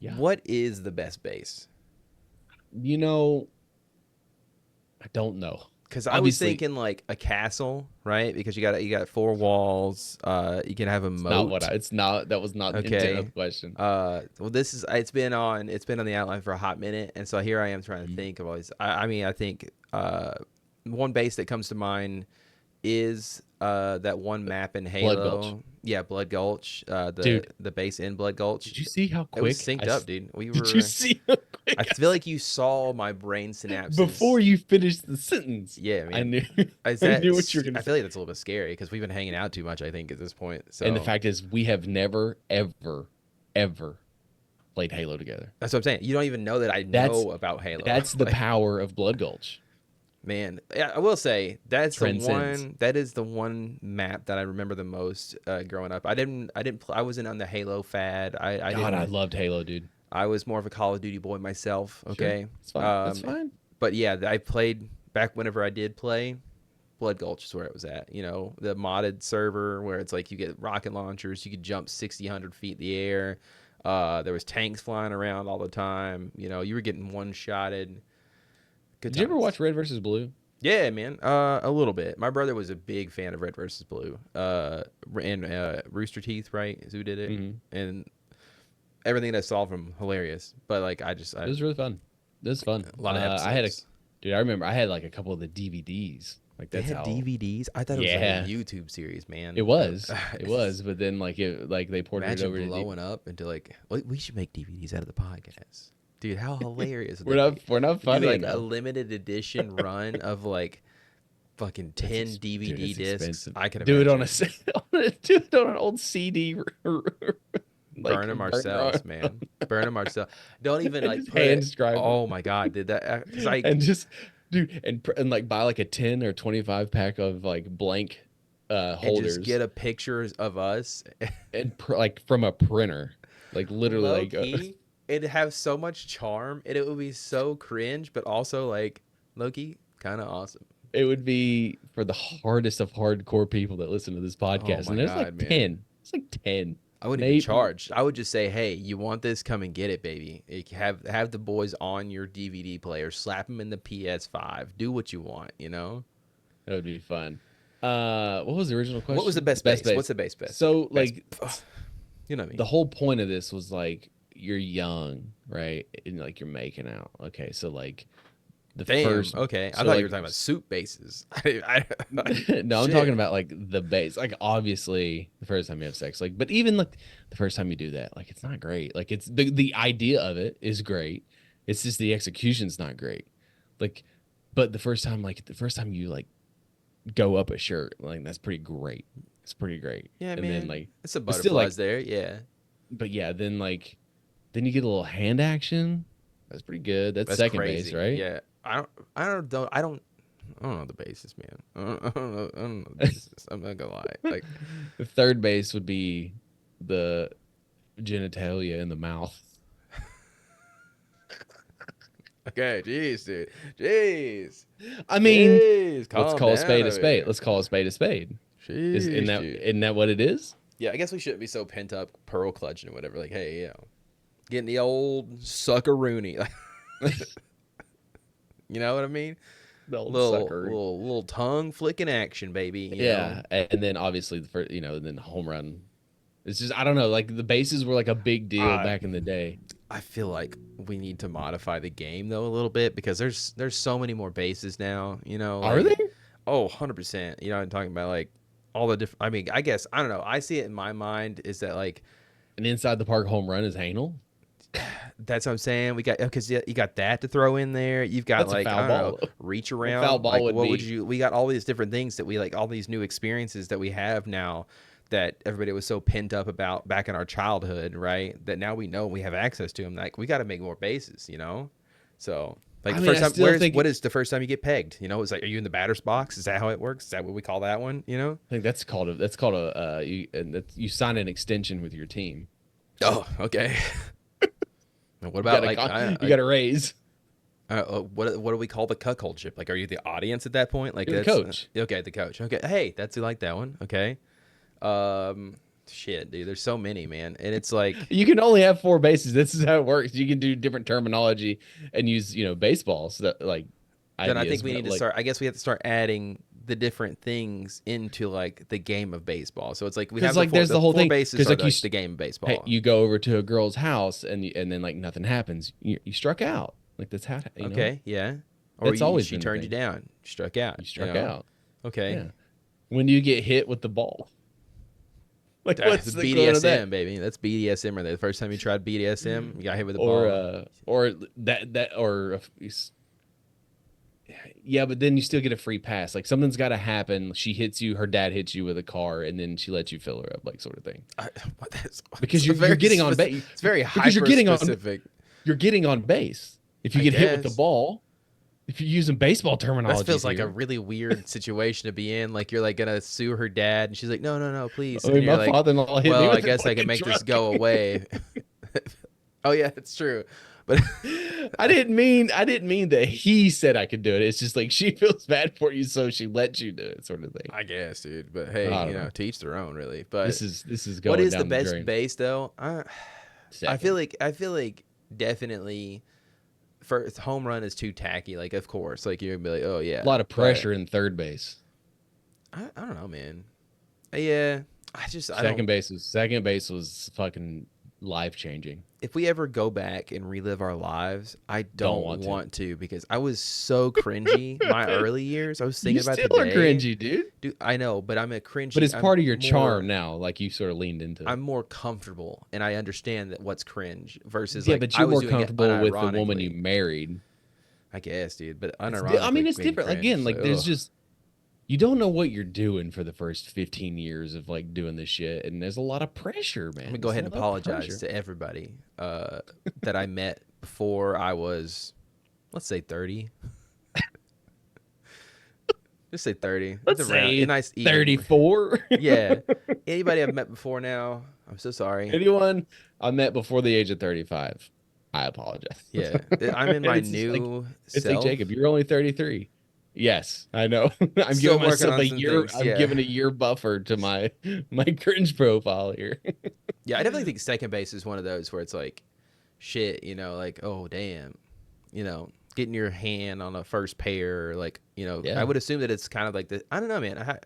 Yeah. What is the best base? You know, I don't know. Because I was Obviously- thinking like a castle, right? Because you got 4 walls. You can have a It's moat. not what I. It's not. That was not the intent Okay. of the question. Well, this is it's been on the outline for a hot minute, and so here I am trying to Mm-hmm. think of all these. I mean, I think one base that comes to mind is that one map in Halo. Gulch. Yeah, Blood Gulch. Dude. The base in Blood Gulch. Did you see how It quick was synced I up, dude. We were. Did you see how quick I feel like you saw my brain synapses before you finished the sentence? Yeah, man. I knew. Is I that- knew what you were gonna I feel like that's a little bit scary because we've been hanging out too much. I think at this point. So And the fact is, we have never, ever, ever played Halo together. that's what I'm saying. You don't even know that I That's- know about Halo. That's the Like, power of Blood Gulch. man. Yeah, I will say that's the Transcends. one. That is the one map that I remember the most growing up. I wasn't on the Halo fad. I God, I didn't. loved Halo, dude. I was more of a Call of Duty boy myself. Okay. It's fine. That's Um, fine. But yeah, I played back whenever I did play. Blood Gulch is where it was at. You know, the modded server where it's like you get rocket launchers, you could jump 60, 100 feet in the air. There was tanks flying around all the time. You know, you were getting one-shotted. Good Did you ever times. watch Red versus Blue? Yeah, man. A little bit. My brother was a big fan of Red versus Blue. And Rooster Teeth, right? Is who did it. Mhm. And everything that I saw from hilarious. But like, I It was really fun. It was fun. a lot of episodes. I had dude. I remember I had like a couple of the DVDs. Like They that's had how DVDs. I thought it was Yeah. like a YouTube series, man. it was. It was. But then like they ported it Imagine over to blowing up into like we should make DVDs out of the podcast, dude. How hilarious! would We're that not. be? We're not Do, funny like a enough. limited edition run of like fucking 10 DVD Dude, it's discs. expensive. I can do it on imagine. do it on an old CD. Burn them ourselves, man. Burn them ourselves. Don't even And like just put it- hand describe 'em. Oh my god, did that? 'Cause I, And just dude and like buy like a 10 or 25 pack of like blank and holders just get a pictures of us. and like from a printer, like literally like Low-key, it'd have so much charm, and it would be so cringe, but also like Loki, kind of awesome. it would be for the hardest of hardcore people that listen to this podcast. my And there's God, like man. 10. It's like 10. I wouldn't Maybe- even charge. I would just say, "Hey, you want this? Come and get it, baby. Have the boys on your DVD player. Slap them in the PS5. Do what you want. You know. That would be fun. What was the original question? What was the best base? What's the base? So like You know what I mean? the whole point of this was like you're young, right? And like you're making out. Okay, so like the Damn. first Okay. I so, thought like, you were talking about soup bases. no, I'm Shit. talking about like the base. Like obviously the first time you have sex, like, but even like the first time you do that, like it's not great. Like it's the idea of it is great. It's just the execution's not great. Like, but the first time you like go up a shirt, like that's pretty great. It's pretty great. Yeah, and man. then like, it's a but still, butterflies like- there. Yeah. but yeah, then like, then you get a little hand action. That's pretty good. That's second crazy. base, right? Yeah. I don't know the basis, man. I don't know the basis. I'm not gonna lie. Like, The third base would be the genitalia in the mouth. okay, jeez, dude, jeez. I mean, Jeez, let's calm call a down spade a over spade. here. Let's call a spade a spade. Is Jeez, dude. isn't that what it is? Yeah, I guess we shouldn't be so pent up, pearl clutching or whatever. Like, hey, you know, getting the old sucker-rooney. You know what I mean? The old Little, sucker. little tongue flicking action, baby. you Yeah, know? and then obviously the first, then the home run. It's just I don't know. Like the bases were like a big deal back in the day. I feel like we need to modify the game though a little bit because there's so many more bases now. You know, Are like- there? Oh, 100%. You know, I'm talking about like all the different. I mean, I guess I don't know. I see it in my mind is that like An inside the park home run is anal. that's what I'm saying. We got because you got that to throw in there. You've got That's a like foul I don't know, ball. reach around. foul ball like, would what would be. you? We got all these different things that we like. All these new experiences that we have now that everybody was so pent up about back in our childhood, right? That now we know we have access to them. Like we got to make more bases, you know. So Like I the mean, first I time, still think- what is the first time you get pegged? You know, it's like, are you in the batter's box? Is that how it works? Is that what we call that one? You know? I think you sign an extension with your team. Oh, okay. And what You about got like you got a raise. what do we call the cuckoldship? Like, are you the audience at that point? Like, You're the that's coach. Okay, the coach. Okay, hey, that's like that one. Okay, shit, dude. There's so many, man, and it's like, You can only have 4 bases. This is how it works. You can do different terminology and use, baseball. So that like, then I ideas, think we but, need to like, start. I guess we have to start adding the different things into like the game of baseball. So it's like we 'Cause, have like, there's the whole four thing, bases 'cause, are like, like, you the game of baseball. Hey, you go over to a girl's house and then like nothing happens. You struck out. Like that's how. Okay, yeah. Or That's always she been the turned you thing. down. You struck out. You struck know? out. Okay. Yeah. When do you get hit with the ball? Like what's That's the quote of that? BDSM, baby. That's BDSM right there. The first time you tried BDSM, you got hit with a Or ball. or that or yeah, but then you still get a free pass. Like something's got to happen. She hits you. Her dad hits you with a car, and then she lets you fill her up, like sort of thing. Because it's you're very getting on spec- base. It's very Because you're getting on- specific. You're getting on base. If you I get hit with the guess. ball, if you're using baseball terminology, That feels like a here. really weird situation to be in. Like you're like gonna sue her dad, and she's like, no, please. I And mean, you're my like, father-in-law hit me well, with I a guess I can fucking make this truck. go away. Oh yeah, it's true. But I didn't mean that he said I could do it. It's just like she feels bad for you, so she lets you do it, sort of thing. I guess, dude. But hey, I you don't know, know. to each their own, really. But This is going what is down the best drain. base though? I Second. feel like definitely first home run is too tacky. Like of course, like you're gonna be like, oh yeah, A lot of but pressure in third base. I don't know, man. Yeah, I Second base was fucking life changing. if we ever go back and relive our lives, I don't want want to. to because I was so cringy my early years. I was You thinking about still are today. cringy, dude. Dude, I know, but I'm a cringy. But it's I'm part of your more- charm now. Like you sort of leaned into it. I'm more comfortable, and I understand that what's cringe versus Yeah, like but I you're was more doing it comfortable with the woman unironically. you married. I guess, dude. But It's unironically, I mean, it's being different. cringe, Again, like there's ugh. just you don't know what you're doing for the first 15 years of like doing this shit, and there's a lot of pressure, man. Let me go There's ahead a and lot of apologize pressure. to everybody that I met before I was, let's say 30. Just say 30. Let's It's around- say a nice even- 34. Yeah. Anybody I've met before now, I'm so sorry. Anyone I met before the age of 35, I apologize. Yeah. I'm in my It's just like- new It's self. like Jacob, you're only 33. Yes, I know. I'm Still giving working myself on a some year. things, I'm yeah. giving a year buffer to my cringe profile here. Yeah, I definitely think second base is one of those where it's like, shit, like, oh, damn, getting your hand on a first pair, like, Yeah. I would assume that it's kind of like I don't know, man.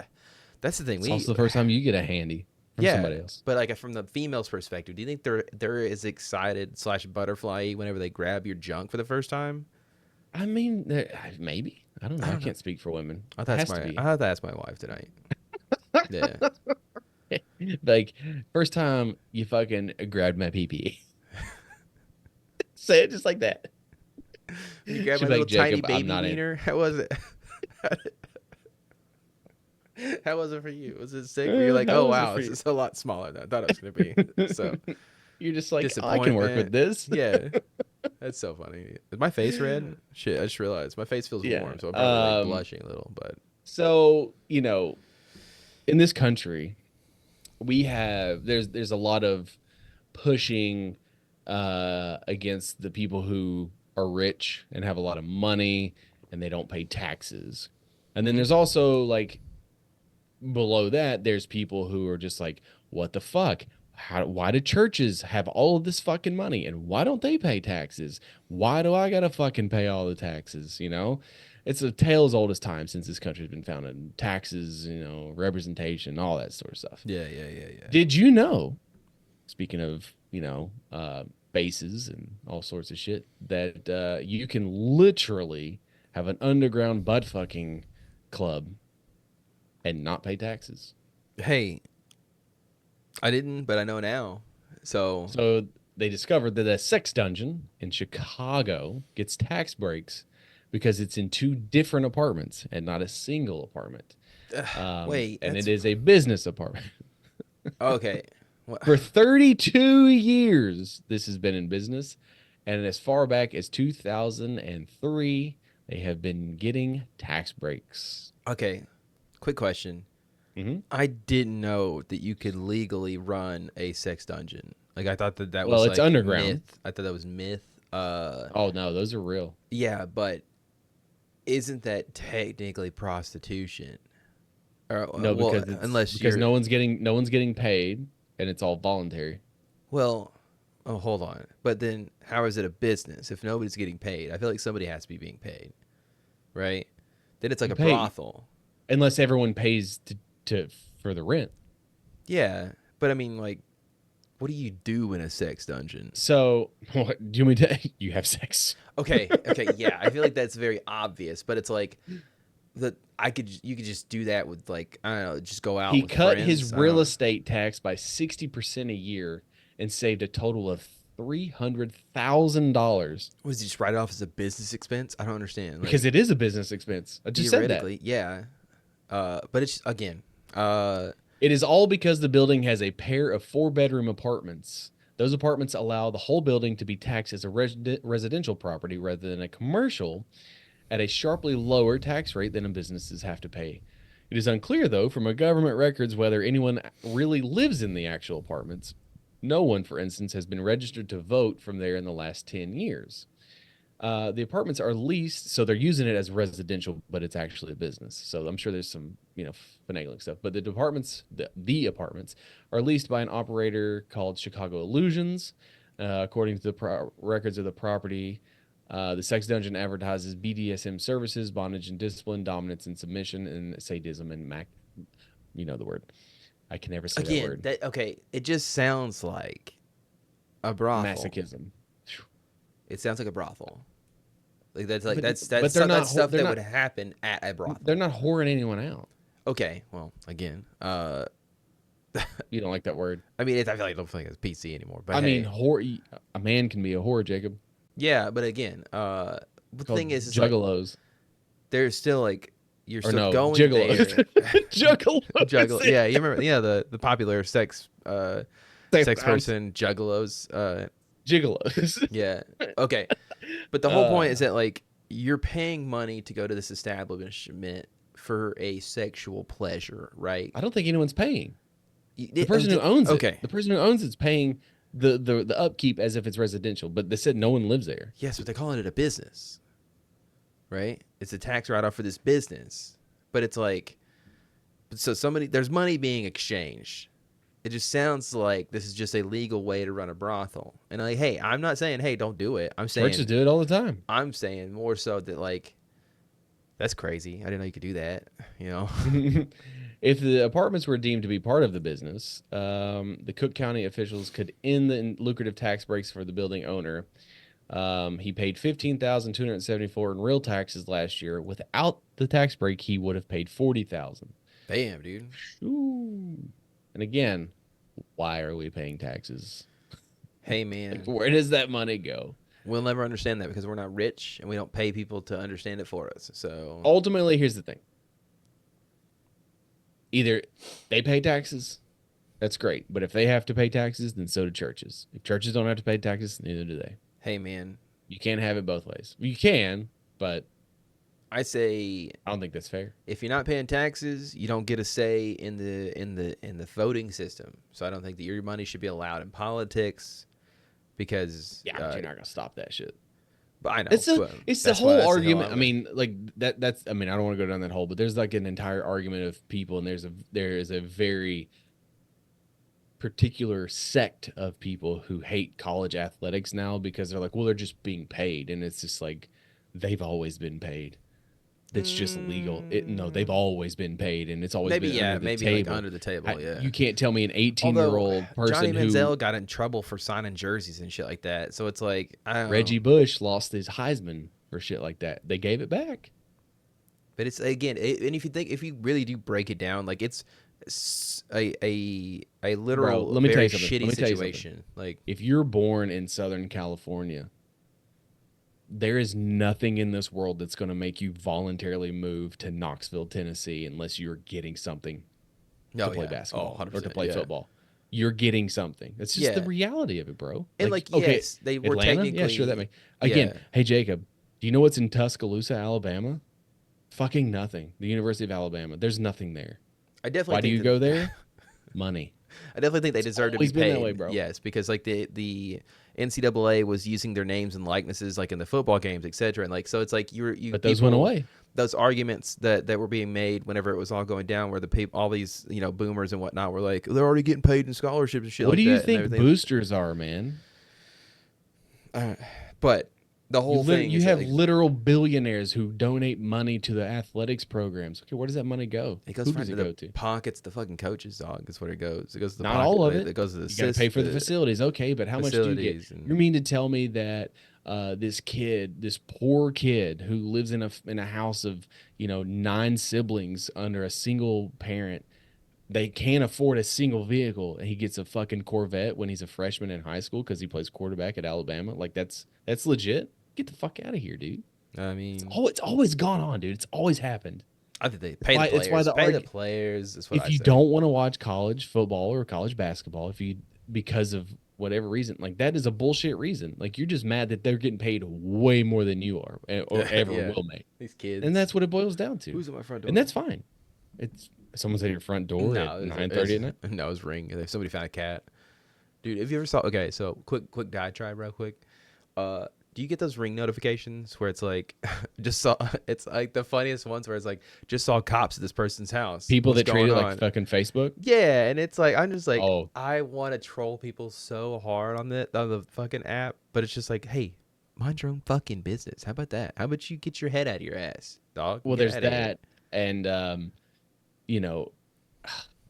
That's the thing. It's also the first time you get a handy from yeah, somebody else. but like from the female's perspective, do you think they're as excited / butterfly whenever they grab your junk for the first time? I mean, maybe. I don't know. I can't speak for women. I It thought has that's to be. I thought that's my wife tonight. Yeah. Like, first time you fucking grabbed my pee. Say it just like that. You grabbed She'd my be little like, tiny "Jacob, I'm baby not in." wiener. How was it? How was it for you? Was it sick? Were you like, How oh was it wow, for this you?" is a lot smaller than I thought it was gonna be. So You're just like, I can work with disappointment. this. yeah, that's so funny. Is my face red? Shit, I just realized my face feels Yeah, warm, so I'm probably like, um, blushing a little. But So, in this country, we have there's a lot of pushing against the people who are rich and have a lot of money and they don't pay taxes. And then there's also like below that, there's people who are just like, what the fuck? Why do churches have all of this fucking money and why don't they pay taxes? Why do I gotta fucking pay all the taxes? It's a tale as old as time since this country's been founded. Taxes, representation, all that sort of stuff. yeah. Did you know, speaking of, bases and all sorts of shit, that you can literally have an underground butt fucking club and not pay taxes? Hey, I didn't, but I know now. So So they discovered that a sex dungeon in Chicago gets tax breaks because it's in 2 different apartments and not a single apartment. wait, and that's- it is a business apartment. okay. What- For 32 years, this has been in business, And as far back as 2003, they have been getting tax breaks. Okay, quick question. Mhm. I didn't know that you could legally run a sex dungeon. Like I thought that Well, was it's like underground. myth. I thought that was myth. Oh no, those are real. Yeah, but isn't that technically prostitution? Or, No, well, because unless you're no one's getting paid, and it's all voluntary. well, oh, hold on. But then how is it a business if nobody's getting paid? I feel like somebody has to be being paid, right? Then it's like You a pay brothel. unless everyone pays to for the rent. Yeah, but I mean, like, what do you do in a sex dungeon? So, what, do you mean to you have sex? Okay, yeah. I feel like that's very obvious, but it's like that you could just do that with like I don't know, just go out He with cut friends. his I don't real know. estate tax by 60% a year and saved a total of $300,000 What does he just write it off as a business expense? I don't understand. Like, because it is a business expense. I just said that. theoretically, yeah. But it's again, It is all because the building has a pair of 4-bedroom apartments. Those apartments allow the whole building to be taxed as a residential property rather than a commercial at a sharply lower tax rate than businesses have to pay. It is unclear, though, from a government records whether anyone really lives in the actual apartments. No one, for instance, has been registered to vote from there in the last 10 years. The apartments are leased, so they're using it as residential, but it's actually a business. So I'm sure there's some, finagling stuff. But the apartments are leased by an operator called Chicago Illusions. According to the records of the property, the sex dungeon advertises BDSM services, bondage and discipline, dominance and submission, and sadism and you know the word. I can never say that again, word. it just sounds like a brothel. Masochism. It sounds like a brothel. Like But that's they're not that's stuff they're that not- would happen at a brothel. They're not whoring anyone out. Okay, well, again, You don't like that word. I mean, I feel like I don't feel like it's PC anymore. But I hey, mean, whore. A man can be a whore, Jacob. yeah, but again, the Called thing is like, juggalos. there's still like you're Or still no, going gigolos. there. Juggalos. Juggle, yeah, you remember, yeah, the popular sex Sex person juggalos. Gigolos. Yeah, okay, but the whole point is that like you're paying money to go to this establishment for a sexual pleasure, right? I don't think anyone's paying. The The person who owns it. Okay. The person who owns it's paying the upkeep as if it's residential, but they said no one lives there. Yes, but they're calling it a business, right? It's a tax write-off for this business, but it's like, so there's money being exchanged. It just sounds like this is just a legal way to run a brothel. And like, hey, I'm not saying, hey, don't do it. I'm saying, Churches do it all the time. I'm saying more so that like, that's crazy. I didn't know you could do that. You know? If the apartments were deemed to be part of the business, the Cook County officials could end the lucrative tax breaks for the building owner. He paid $15,274 in real taxes last year. Without the tax break, he would have paid $40,000. Damn, dude. Ooh. And again, why are we paying taxes? Hey, man. Like, where does that money go? We'll never understand that because we're not rich and we don't pay people to understand it for us. So Ultimately, here's the thing. Either they pay taxes, that's great. But if they have to pay taxes, then so do churches. If churches don't have to pay taxes, neither do they. hey, man, You can't have it both ways. You can, but I say I don't think that's fair. if you're not paying taxes, you don't get a say in the voting system. So I don't think that your money should be allowed in politics because Yeah, but you're not gonna stop that shit. But I know It's but the that's whole why argument. I I mean, like that's. I mean, I don't want to go down that hole, but there's like an entire argument of people, and there is a very particular sect of people who hate college athletics now because they're like, well, they're just being paid, and it's just like they've always been paid. That's just legal. No, they've always been paid, and it's always maybe been under the maybe table. like under the table. Yeah, You can't tell me an Although 18-year-old person Johnny who Manziel got in trouble for signing jerseys and shit like that. So it's like I don't Reggie know. Bush lost his Heisman for shit like that. They gave it back. But it's again, and if you really do break it down, like it's a literal Bro, let me tell very you something. shitty Let me tell you something. situation. Like If you're born in Southern California, there is nothing in this world that's going to make you voluntarily move to Knoxville, Tennessee, unless you're getting something to play basketball or to play football. you're getting something. That's just the Yeah. reality of it, bro. And like, okay, yes, they were Atlanta, technically yeah, sure, that makes again. yeah. Hey, Jacob, do you know what's in Tuscaloosa, Alabama? Fucking nothing. The University of Alabama. There's nothing there. I definitely Why do think you go there? Money. I definitely think they deserve to be always been paid. that way, bro. Yes, because like the NCAA was using their names and likenesses like in the football games, etc. And like so, it's like you. But those went away. Those arguments that were being made whenever it was all going down, where the people, all these boomers and whatnot, were like, they're already getting paid in scholarships and shit. What like do you that and think everything. boosters are, man? But the whole thing, You is have like, literal billionaires who donate money to the athletics programs. Okay, where does that money go? it goes Who right does to it the go to? pockets, the fucking coaches, dog. That's what it goes. It goes to the Not pocket, all of it. It goes to the You got to pay for the assist- facilities. Okay, but how much do you get? facilities and- You mean to tell me that this poor kid who lives in a house of 9 siblings under a single parent, they can't afford a single vehicle, and he gets a fucking Corvette when he's a freshman in high school because he plays quarterback at Alabama? Like that's legit. Get the fuck out of here, dude. I mean, It's always gone on, dude. It's always happened. I think they pay why- the it's players. why the Pay the argu- players. That's what If I you say. don't want to watch college football or college basketball, because of whatever reason, like that is a bullshit reason. Like you're just mad that they're getting paid way more than you are or ever Yeah. will make, These kids, and that's what it boils down to. who's at my front door. And that's fine. It's someone's at your front door at it's- 9:30 at night. No, it was Ring. If somebody found a cat, dude. Have you ever saw? Okay, so quick diatribe, real quick. Do you get those Ring notifications where it's like, just saw? It's like the funniest ones where it's like, just saw cops at this person's house. People What's that treat it going like on? fucking Facebook. Yeah, and it's like I'm just like, Oh. I want to troll people so hard on the fucking app, but it's just like, hey, mind your own fucking business. How about that? How about you get your head out of your ass, dog? Well, Get there's outta here. that, and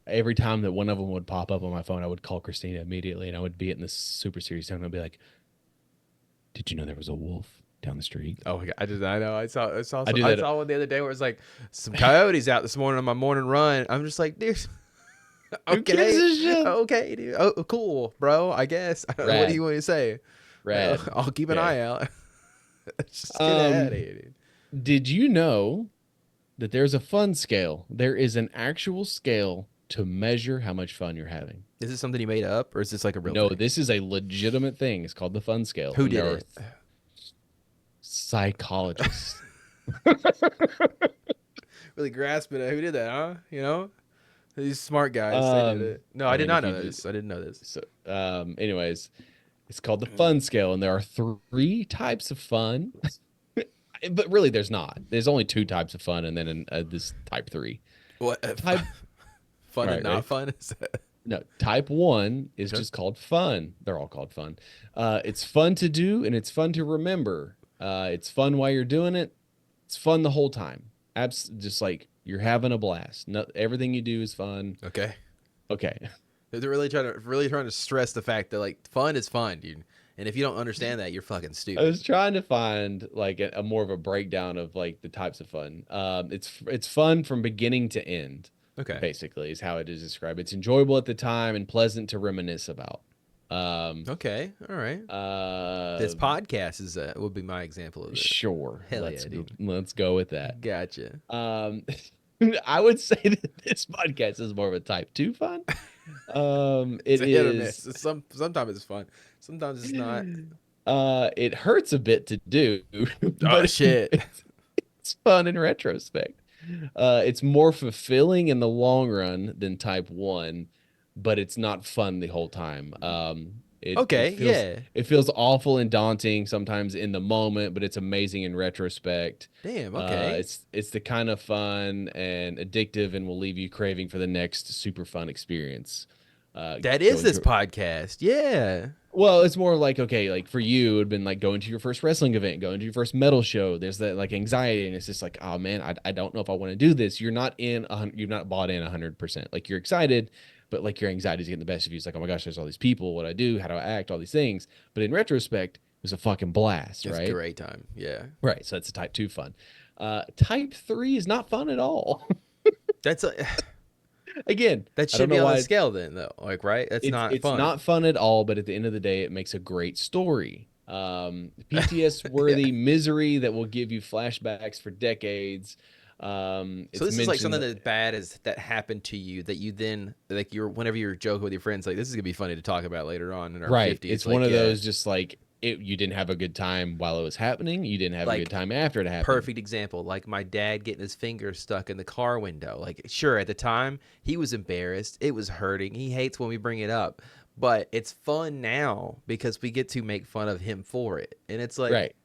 every time that one of them would pop up on my phone, I would call Christina immediately, and I would be in this super serious tone. I'd be like, "Did you know there was a wolf down the street?" Oh my god! I know. I saw. I Some, do I that- saw one the other day where it's like some coyotes out this morning on my morning run. I'm just like, dude. Who gives a shit? Okay, dude. Oh, cool, bro. I guess. What Rad. do you want to say? Rad. I'll keep an Yeah. eye out. Just get out of here, dude. Did you know that there's a fun scale? There is an actual scale to measure how much fun you're having. Is this something you made up, or is this like a real? No, thing? this is a legitimate thing. It's called the fun scale. Who And did there it? are psychologists. Really grasping it. Who did that? Huh? These smart guys. They did it. No, I I did mean, not if know you this. I didn't know this. So, anyways, it's called the fun scale, and there are 3 types of fun. But really, there's not. There's only 2 types of fun, and then this type 3. What? Type Fun Right, and not right. fun? Is that- No, type 1 is Okay. just called fun. They're all called fun. It's fun to do, and it's fun to remember. It's fun while you're doing it. It's fun the whole time. Just like you're having a blast. No, everything you do is fun. Okay. Okay. They're really trying to stress the fact that like fun is fun, dude. And if you don't understand that, you're fucking I stupid. was trying to find like a more of a breakdown of like the types of fun. It's fun from beginning to end. Okay. Basically, is how it is described. It's enjoyable at the time and pleasant to reminisce about. Okay. All right. This podcast is would be my example of it. Sure. Hell let's, yeah, dude. let's go with that. Gotcha. I would say that this podcast is more of a type 2 fun. It's It a hit or miss. is. Sometimes it's fun. Sometimes it's not. It hurts a bit to do. Oh but shit. It's fun in retrospect. It's more fulfilling in the long run than type 1, but it's not fun the whole time. Okay, yeah. It feels awful and daunting sometimes in the moment, but it's amazing in retrospect. Damn. Okay. It's the kind of fun and addictive and will leave you craving for the next super fun experience. That is going this to- podcast. Yeah. Well, it's more like, okay, like for you, it would have been like going to your first wrestling event, going to your first metal show. There's that like anxiety, and it's just like, oh man, I don't know if I want to do this. You're not you've not bought in 100%. Like you're excited, but like your anxiety is getting the best of you. It's like, oh my gosh, there's all these people. What do I do? How do I act? All these things. But in retrospect, it was a fucking blast, It's right? a great time. Yeah. Right. So that's a type 2 fun. Type 3 is not fun at all. That's a, Again, that I should don't be know on why the scale then, though. Like, right? That's not it's fun. not fun at all, but at the end of the day, it makes a great story. PTS worthy misery that will give you flashbacks for decades. It's So this is like mentioned something that's bad as that happened to you that you then like whenever you're joking with your friends like this is gonna be funny to talk about later on in our right. 50s. It's like, one of yeah, those just like you didn't have a good time while it was happening. You didn't have a Like, good time after it happened. perfect example. Like my dad getting his finger stuck in the car window. Like sure at the time he was embarrassed. It was hurting. He hates when we bring it up. But it's fun now because we get to make fun of him for it. And it's like Right.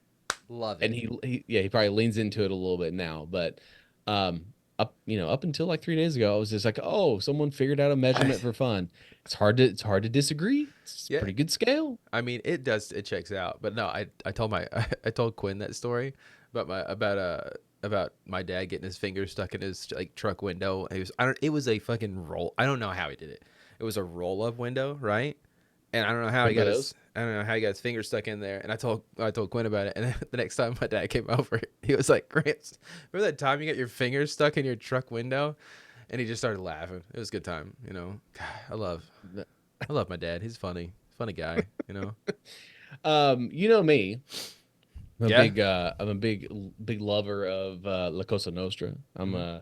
love And it. he probably leans into it a little bit now, but um up until like 3 days ago, I was just like, oh, someone figured out a measurement for fun. It's hard to disagree. It's a Yeah. pretty good scale. I mean, it checks out. But no, I told I told Quinn that story about my dad getting his finger stuck in his like truck window. It was a fucking roll. I don't know how he did it. It was a roll up window, right? And I don't know how he got Remember his I don't know how he got his finger stuck in there. And I told Quinn about it. And then the next time my dad came over, he was like, "Gramps, remember that time you got your finger stuck in your truck window?" And he just started laughing. It was a good time, you know. God, I love my dad. He's funny guy, you know. You know me. Yeah. I'm a big lover of La Cosa Nostra. I'm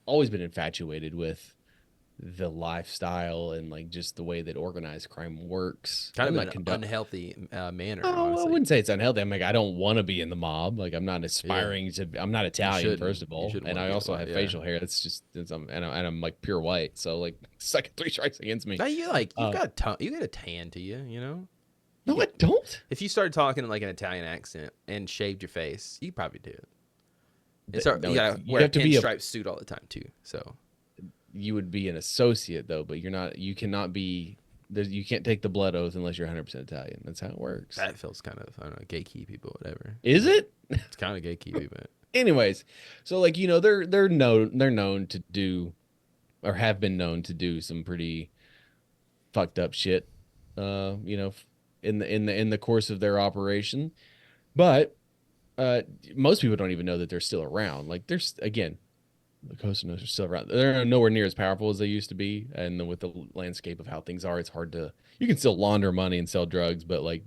always been infatuated with the lifestyle and like just the way that organized crime works. Kind I'm of not an unhealthy manner, Oh, I honestly. wouldn't say it's unhealthy. I'm like, I don't want to be in the mob. Like, I'm not aspiring to. I'm not Italian, shouldn't. first of You all, shouldn't and wanna I be in the also mob, have yeah. facial hair. And I'm like pure white. So like, second 3 strikes against me. No, you like Uh, you got a tan to you, you know. No, I don't. If you started talking in like an Italian accent and shaved your face, you probably do. And start, No, you gotta you wear a have to be a. pinstripe suit all the time too. So You would be an associate though, but you're not. You cannot be. You can't take the blood oath unless you're 100% Italian. That's how it works. that feels kind of I don't know gatekeepy, but whatever. Is it? It's kind of gatekeepy, but Anyways, so like they're known to do, or have been known to do some pretty fucked up shit, in the course of their operation. But most people don't even know that they're still around. Like there's again, the Costa Nostra are still around. They're nowhere near as powerful as they used to be, and with the landscape of how things are, it's hard to. You can still launder money and sell drugs, but like,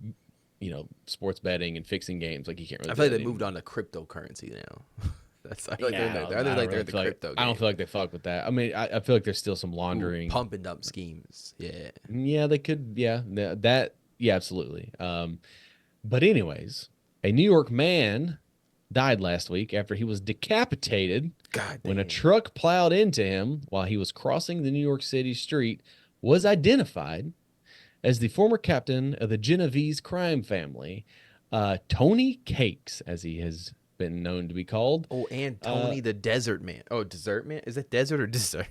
sports betting and fixing games, like you can't really. I feel like do they that moved anymore. on to cryptocurrency now. I feel like Yeah, they're I they're don't like really the feel like- crypto. I don't game. feel like they fuck with that. I mean, I feel like there's still some Ooh, laundering. pump and dump schemes. Yeah. Yeah, they could. Yeah, yeah, absolutely. But anyways, a New York man died last week after he was decapitated God when a damn. truck plowed into him while he was crossing the New York City street. Was identified as the former captain of the Genovese crime family, Tony Cakes, as he has been known to be called. Oh, and Tony the Desert Man. Oh, Desert Man? Is that desert or dessert?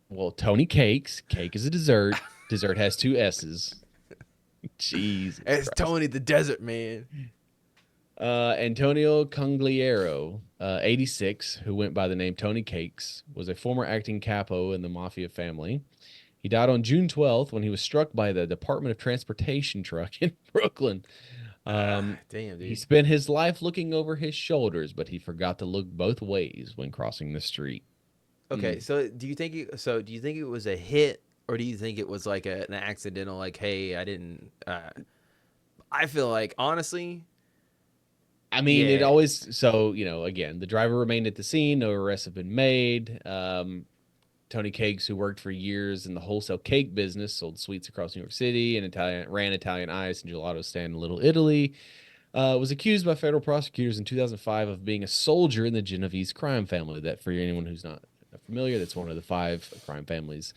Well, Tony Cakes. Cake is a dessert. Dessert has 2 S's. Jeez. It's Tony the Desert Man. Antonio Congliero, 86, who went by the name Tony Cakes, was a former acting capo in the mafia family. He died on June 12th when he was struck by the Department of Transportation truck in Brooklyn. Damn, He dude. spent his life looking over his shoulders, but he forgot to look both ways when crossing the street. Okay, so do you think it was a hit or do you think it was like an accidental like hey, I didn't I feel like honestly, I mean, it Yeah. always so again, the driver remained at the scene. No arrests have been made. Tony Cakes, who worked for years in the wholesale cake business, sold sweets across New York City and ran Italian ice and gelato stand in Little Italy, was accused by federal prosecutors in 2005 of being a soldier in the Genovese crime family. That, for anyone who's not familiar, that's one of the 5 crime families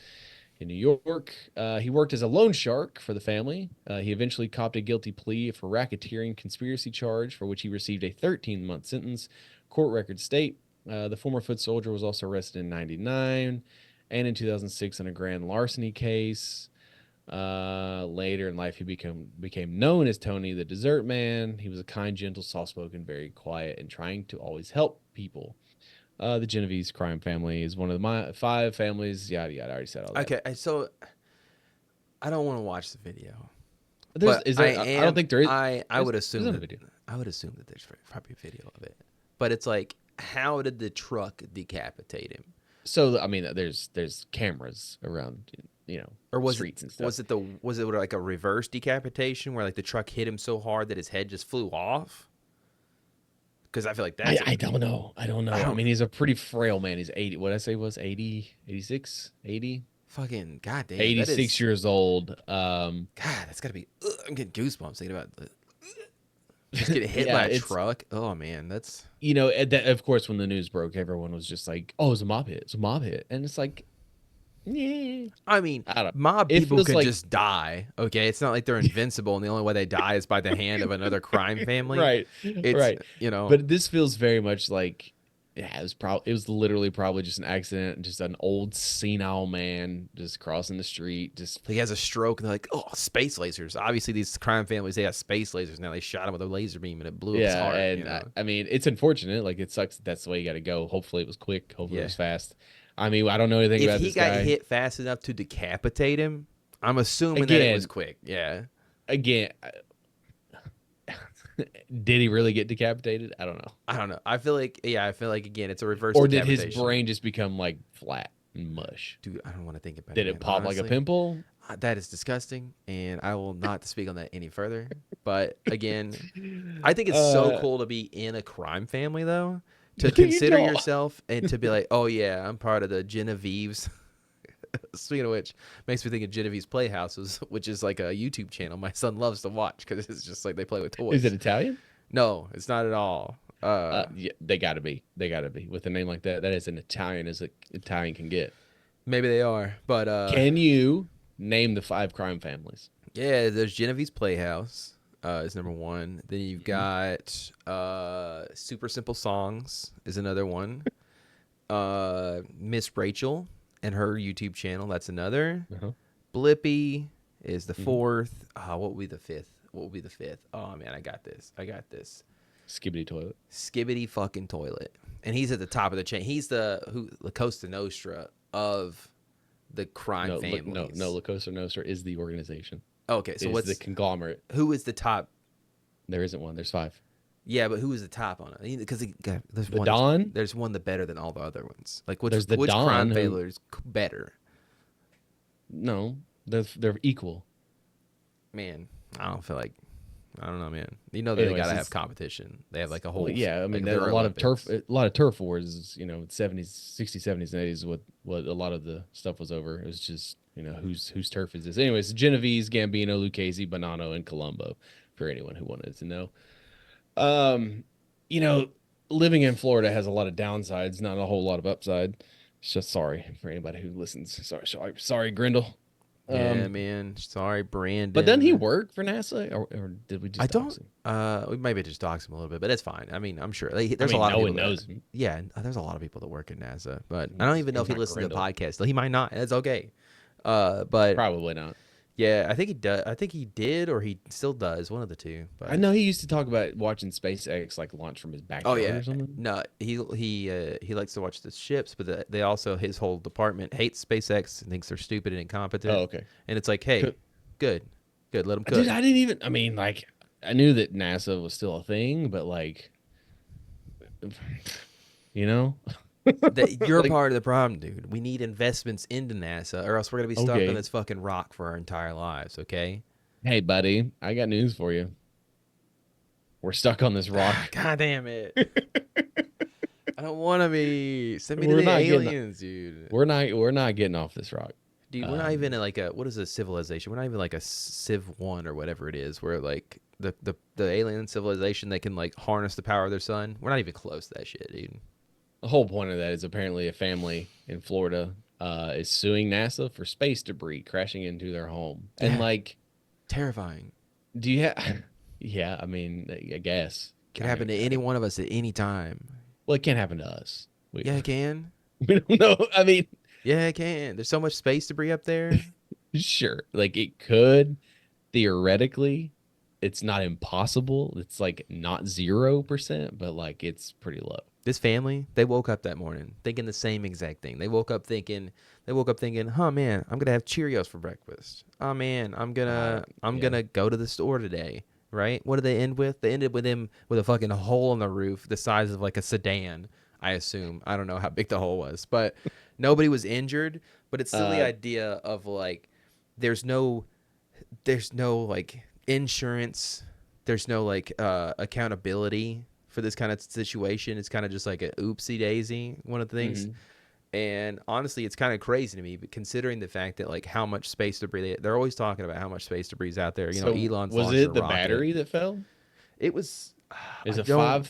in New York. He worked as a loan shark for the family. He eventually copped a guilty plea for racketeering conspiracy charge, for which he received a 13-month sentence. Court records state the former foot soldier was also arrested in 1999 and in 2006 in a grand larceny case. Later in life, he became known as Tony the Dessert Man. He was a kind, gentle, soft-spoken, very quiet, and trying to always help people. The Genovese crime family is one of my 5 families. Yada yada. I already said all that. okay, so I don't want to watch the video. There's, But is there? I don't think there is. I would there's assume not a that, video. I would assume that there's probably a video of it. But it's like how did the truck decapitate him? So I mean, there's cameras around, Or was streets it and stuff. was it like a reverse decapitation where like the truck hit him so hard that his head just flew off? Because I feel like I, that's I don't know. I don't know. I don't- mean, he's a pretty frail man. He's 80. What did I say was 80, 86, 80, fucking goddamn. 86 years old. God, that's gotta be. I'm getting goosebumps thinking about just getting hit Yeah, by a it's- truck. Oh man, that's You know, of course, when the news broke, everyone was just like, "Oh, it's a mob hit. It's a mob hit," and it's like, yeah, I mean, I don't. mob It people feels can like- just die. Okay, it's not like they're invincible, and the only way they die is by the hand of another crime family. Right, It's, right. You know, But this feels very much like, yeah, it was literally probably just an accident, just an old senile man just crossing the street, just he has a stroke, and they're like, "Oh, space lasers." Obviously, these crime families they have space lasers now. They shot him with a laser beam, and it blew up his yeah. heart. And you know? I mean, it's unfortunate. Like it sucks. That's the way you got to go. Hopefully, it was quick. Hopefully, it Yeah. was fast. I mean, I don't know anything If about he this got guy. hit fast enough to decapitate him, I'm assuming that it Again. was quick. Yeah. Again, did he really get decapitated? I don't know. I don't know. I feel like again, it's a reverse. Or did his decapitation. brain just become like flat and mush? Dude, I don't want to think about it. Did it man. pop like a Honestly, pimple? That is disgusting, and I will not speak on that any further. But again, I think it's so cool to be in a crime family, though, to You consider know. yourself and to be like, oh yeah, I'm part of the Genevieve's. Speaking of which, makes me think of Genevieve's Playhouses, which is like a YouTube channel my son loves to watch because it's just like they play with toys. Is it Italian? No, it's not at all. Yeah, they gotta be. They gotta be with a name like that. That is an Italian as an Italian can get. Maybe they are, but Can you name the 5 crime families? yeah, there's Genevieve's Playhouse is number one. Then you've Mm-hmm. got Super Simple Songs is another one. Miss Rachel and her YouTube channel, that's another. Uh-huh. Blippy is the Mhm. fourth. What will be the fifth? Oh man, I got this. Skibbity toilet. Skibbity fucking Toilet, and he's at the top of the chain. He's the La Costa Nostra of the crime No, families. no. La Cosa Nostra is the organization. Okay, so Is what's the conglomerate? who is the top? There isn't one. There's 5. Yeah, but who is the top on it? Because there's The one. Don? There's one that's better than all the other ones. Like which There's the which Don crime who- family is better? No, they're equal. Man, I don't feel like. I don't know, man. You know they Anyways, gotta it's- have competition. They have like a whole. Well, yeah, I mean, like, there their are a lot of Olympics. turf wars. You know, 70s, 60s, 70s, and 80s. What a lot of the stuff was over. It was just whose turf is this? Anyways, Genovese, Gambino, Lucchese, Bonanno, and Colombo. For anyone who wanted to know, living in Florida has a lot of downsides, not a whole lot of upside. It's just sorry for anybody who listens. Sorry, Grindle. Yeah, man. Sorry, Brandon. But doesn't he work for NASA, or did we just? I dox don't. him? We maybe just dox him a little bit, but it's fine. I mean, I'm sure there's I mean, a lot no of one people that- knows him. Yeah, there's a lot of people that work at NASA, but I don't even know if He's he not listens to the Grindel. podcast. He might not. That's okay. But Probably not. yeah, I think he does. I think he did, or he still does. One of the two. But I know he used to talk about watching SpaceX like launch from his Oh backyard yeah, or something. no, he likes to watch the ships, but they also his whole department hates SpaceX and thinks they're stupid and incompetent. Oh, okay. And it's like, hey, good, let them cook. Dude, I didn't even. I mean, like, I knew that NASA was still a thing, but like, You're Like- part of the problem, dude. We need investments into NASA, or else we're gonna be stuck Okay. on this fucking rock for our entire lives. Okay. Hey, buddy, I got news for you. We're stuck on this rock. God damn it. I don't want to be. Send me to We're the not getting- aliens, dude. We're not getting off this rock. Dude, we're not even in like a what is a civilization? We're not even like a Civ 1 or whatever it is, where like the alien civilization that can like harness the power of their sun. We're not even close to that shit, dude. The whole point of that is apparently a family in Florida is suing NASA for space debris crashing into their home. And Yeah. like, Terrifying. do you have? Yeah, I mean, I guess Could happen to any one of us at any time. Well, it can't happen to us. We, Yeah, it can. we don't know. I mean, Yeah, it can. There's so much space debris up there. sure, like it could theoretically. It's not impossible. It's like not 0%, but like it's pretty low. This family, they woke up that morning thinking the same exact thing. They woke up thinking, huh man, I'm gonna have Cheerios for breakfast. Oh man, I'm yeah. gonna go to the store today. Right? What did they end with? They ended with him with a fucking hole in the roof the size of like a sedan, I assume. I don't know how big the hole was, but nobody was injured. But it's still the idea of like there's no like insurance, there's no like accountability for this kind of situation. It's kind of just like a oopsie daisy, one of the things. And honestly, it's kind of crazy to me, but considering the fact that like how much space debris they're always talking about how much space debris is out there. You know, Elon's was launched a it the rocket. battery that fell? It was. Is I a don't-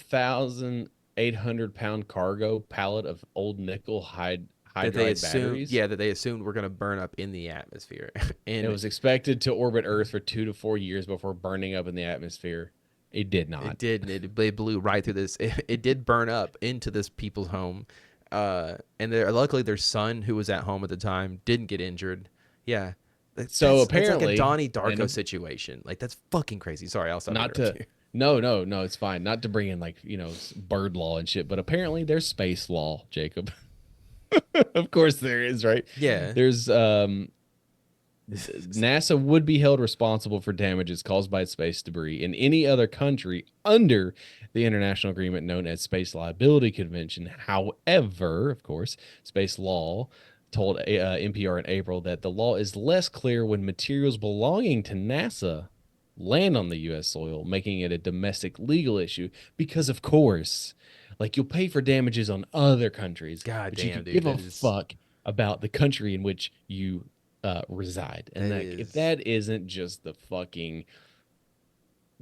5,800-pound cargo pallet of old nickel that hydride they assumed, batteries. yeah, that they assumed were going to burn up in the atmosphere, and It was expected to orbit Earth for 2 to 4 years before burning up in the atmosphere. It did not. it did. It blew right through this. It did burn up into this people's home, and luckily their son, who was at home at the time, didn't get injured. Yeah. So that's like apparently- a Donnie Darko and- situation. Like that's fucking crazy. Sorry, I'll stop. Not to interrupting you. no, it's fine. Not to bring in like, bird law and shit, but apparently there's space law, Jacob. Of course there is, right? Yeah. There's NASA would be held responsible for damages caused by space debris in any other country under the international agreement known as Space Liability Convention. However, of course, space law told NPR in April that the law is less clear when materials belonging to NASA land on the U.S. soil, making it a domestic legal issue because, of course, like you'll pay for damages on other countries, God but you damn, can dude, give a that is- fuck about the country in which you reside. And That if is- that isn't just the fucking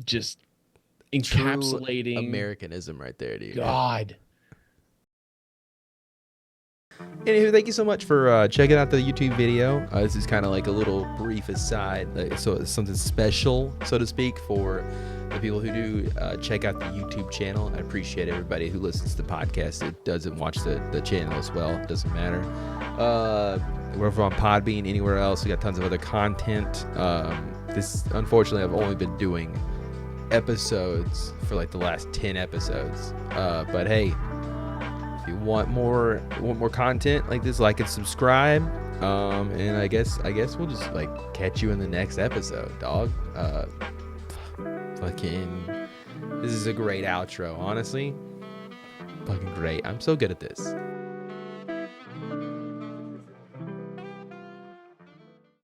just True encapsulating Americanism right there, dude. God. Anywho, thank you so much for checking out the YouTube video. This is kind of like a little brief aside, so it's something special, so to speak, for the people who do check out the YouTube channel. I appreciate everybody who listens to the podcast. It doesn't watch the channel as well. It doesn't matter. We're over on Podbean, anywhere else. We got tons of other content. Unfortunately, I've only been doing episodes for like the last 10 episodes. But hey, if you want more content like this, like and subscribe. And I guess we'll just like catch you in the next episode, dog. This is a great outro, honestly. Fucking great. I'm so good at this.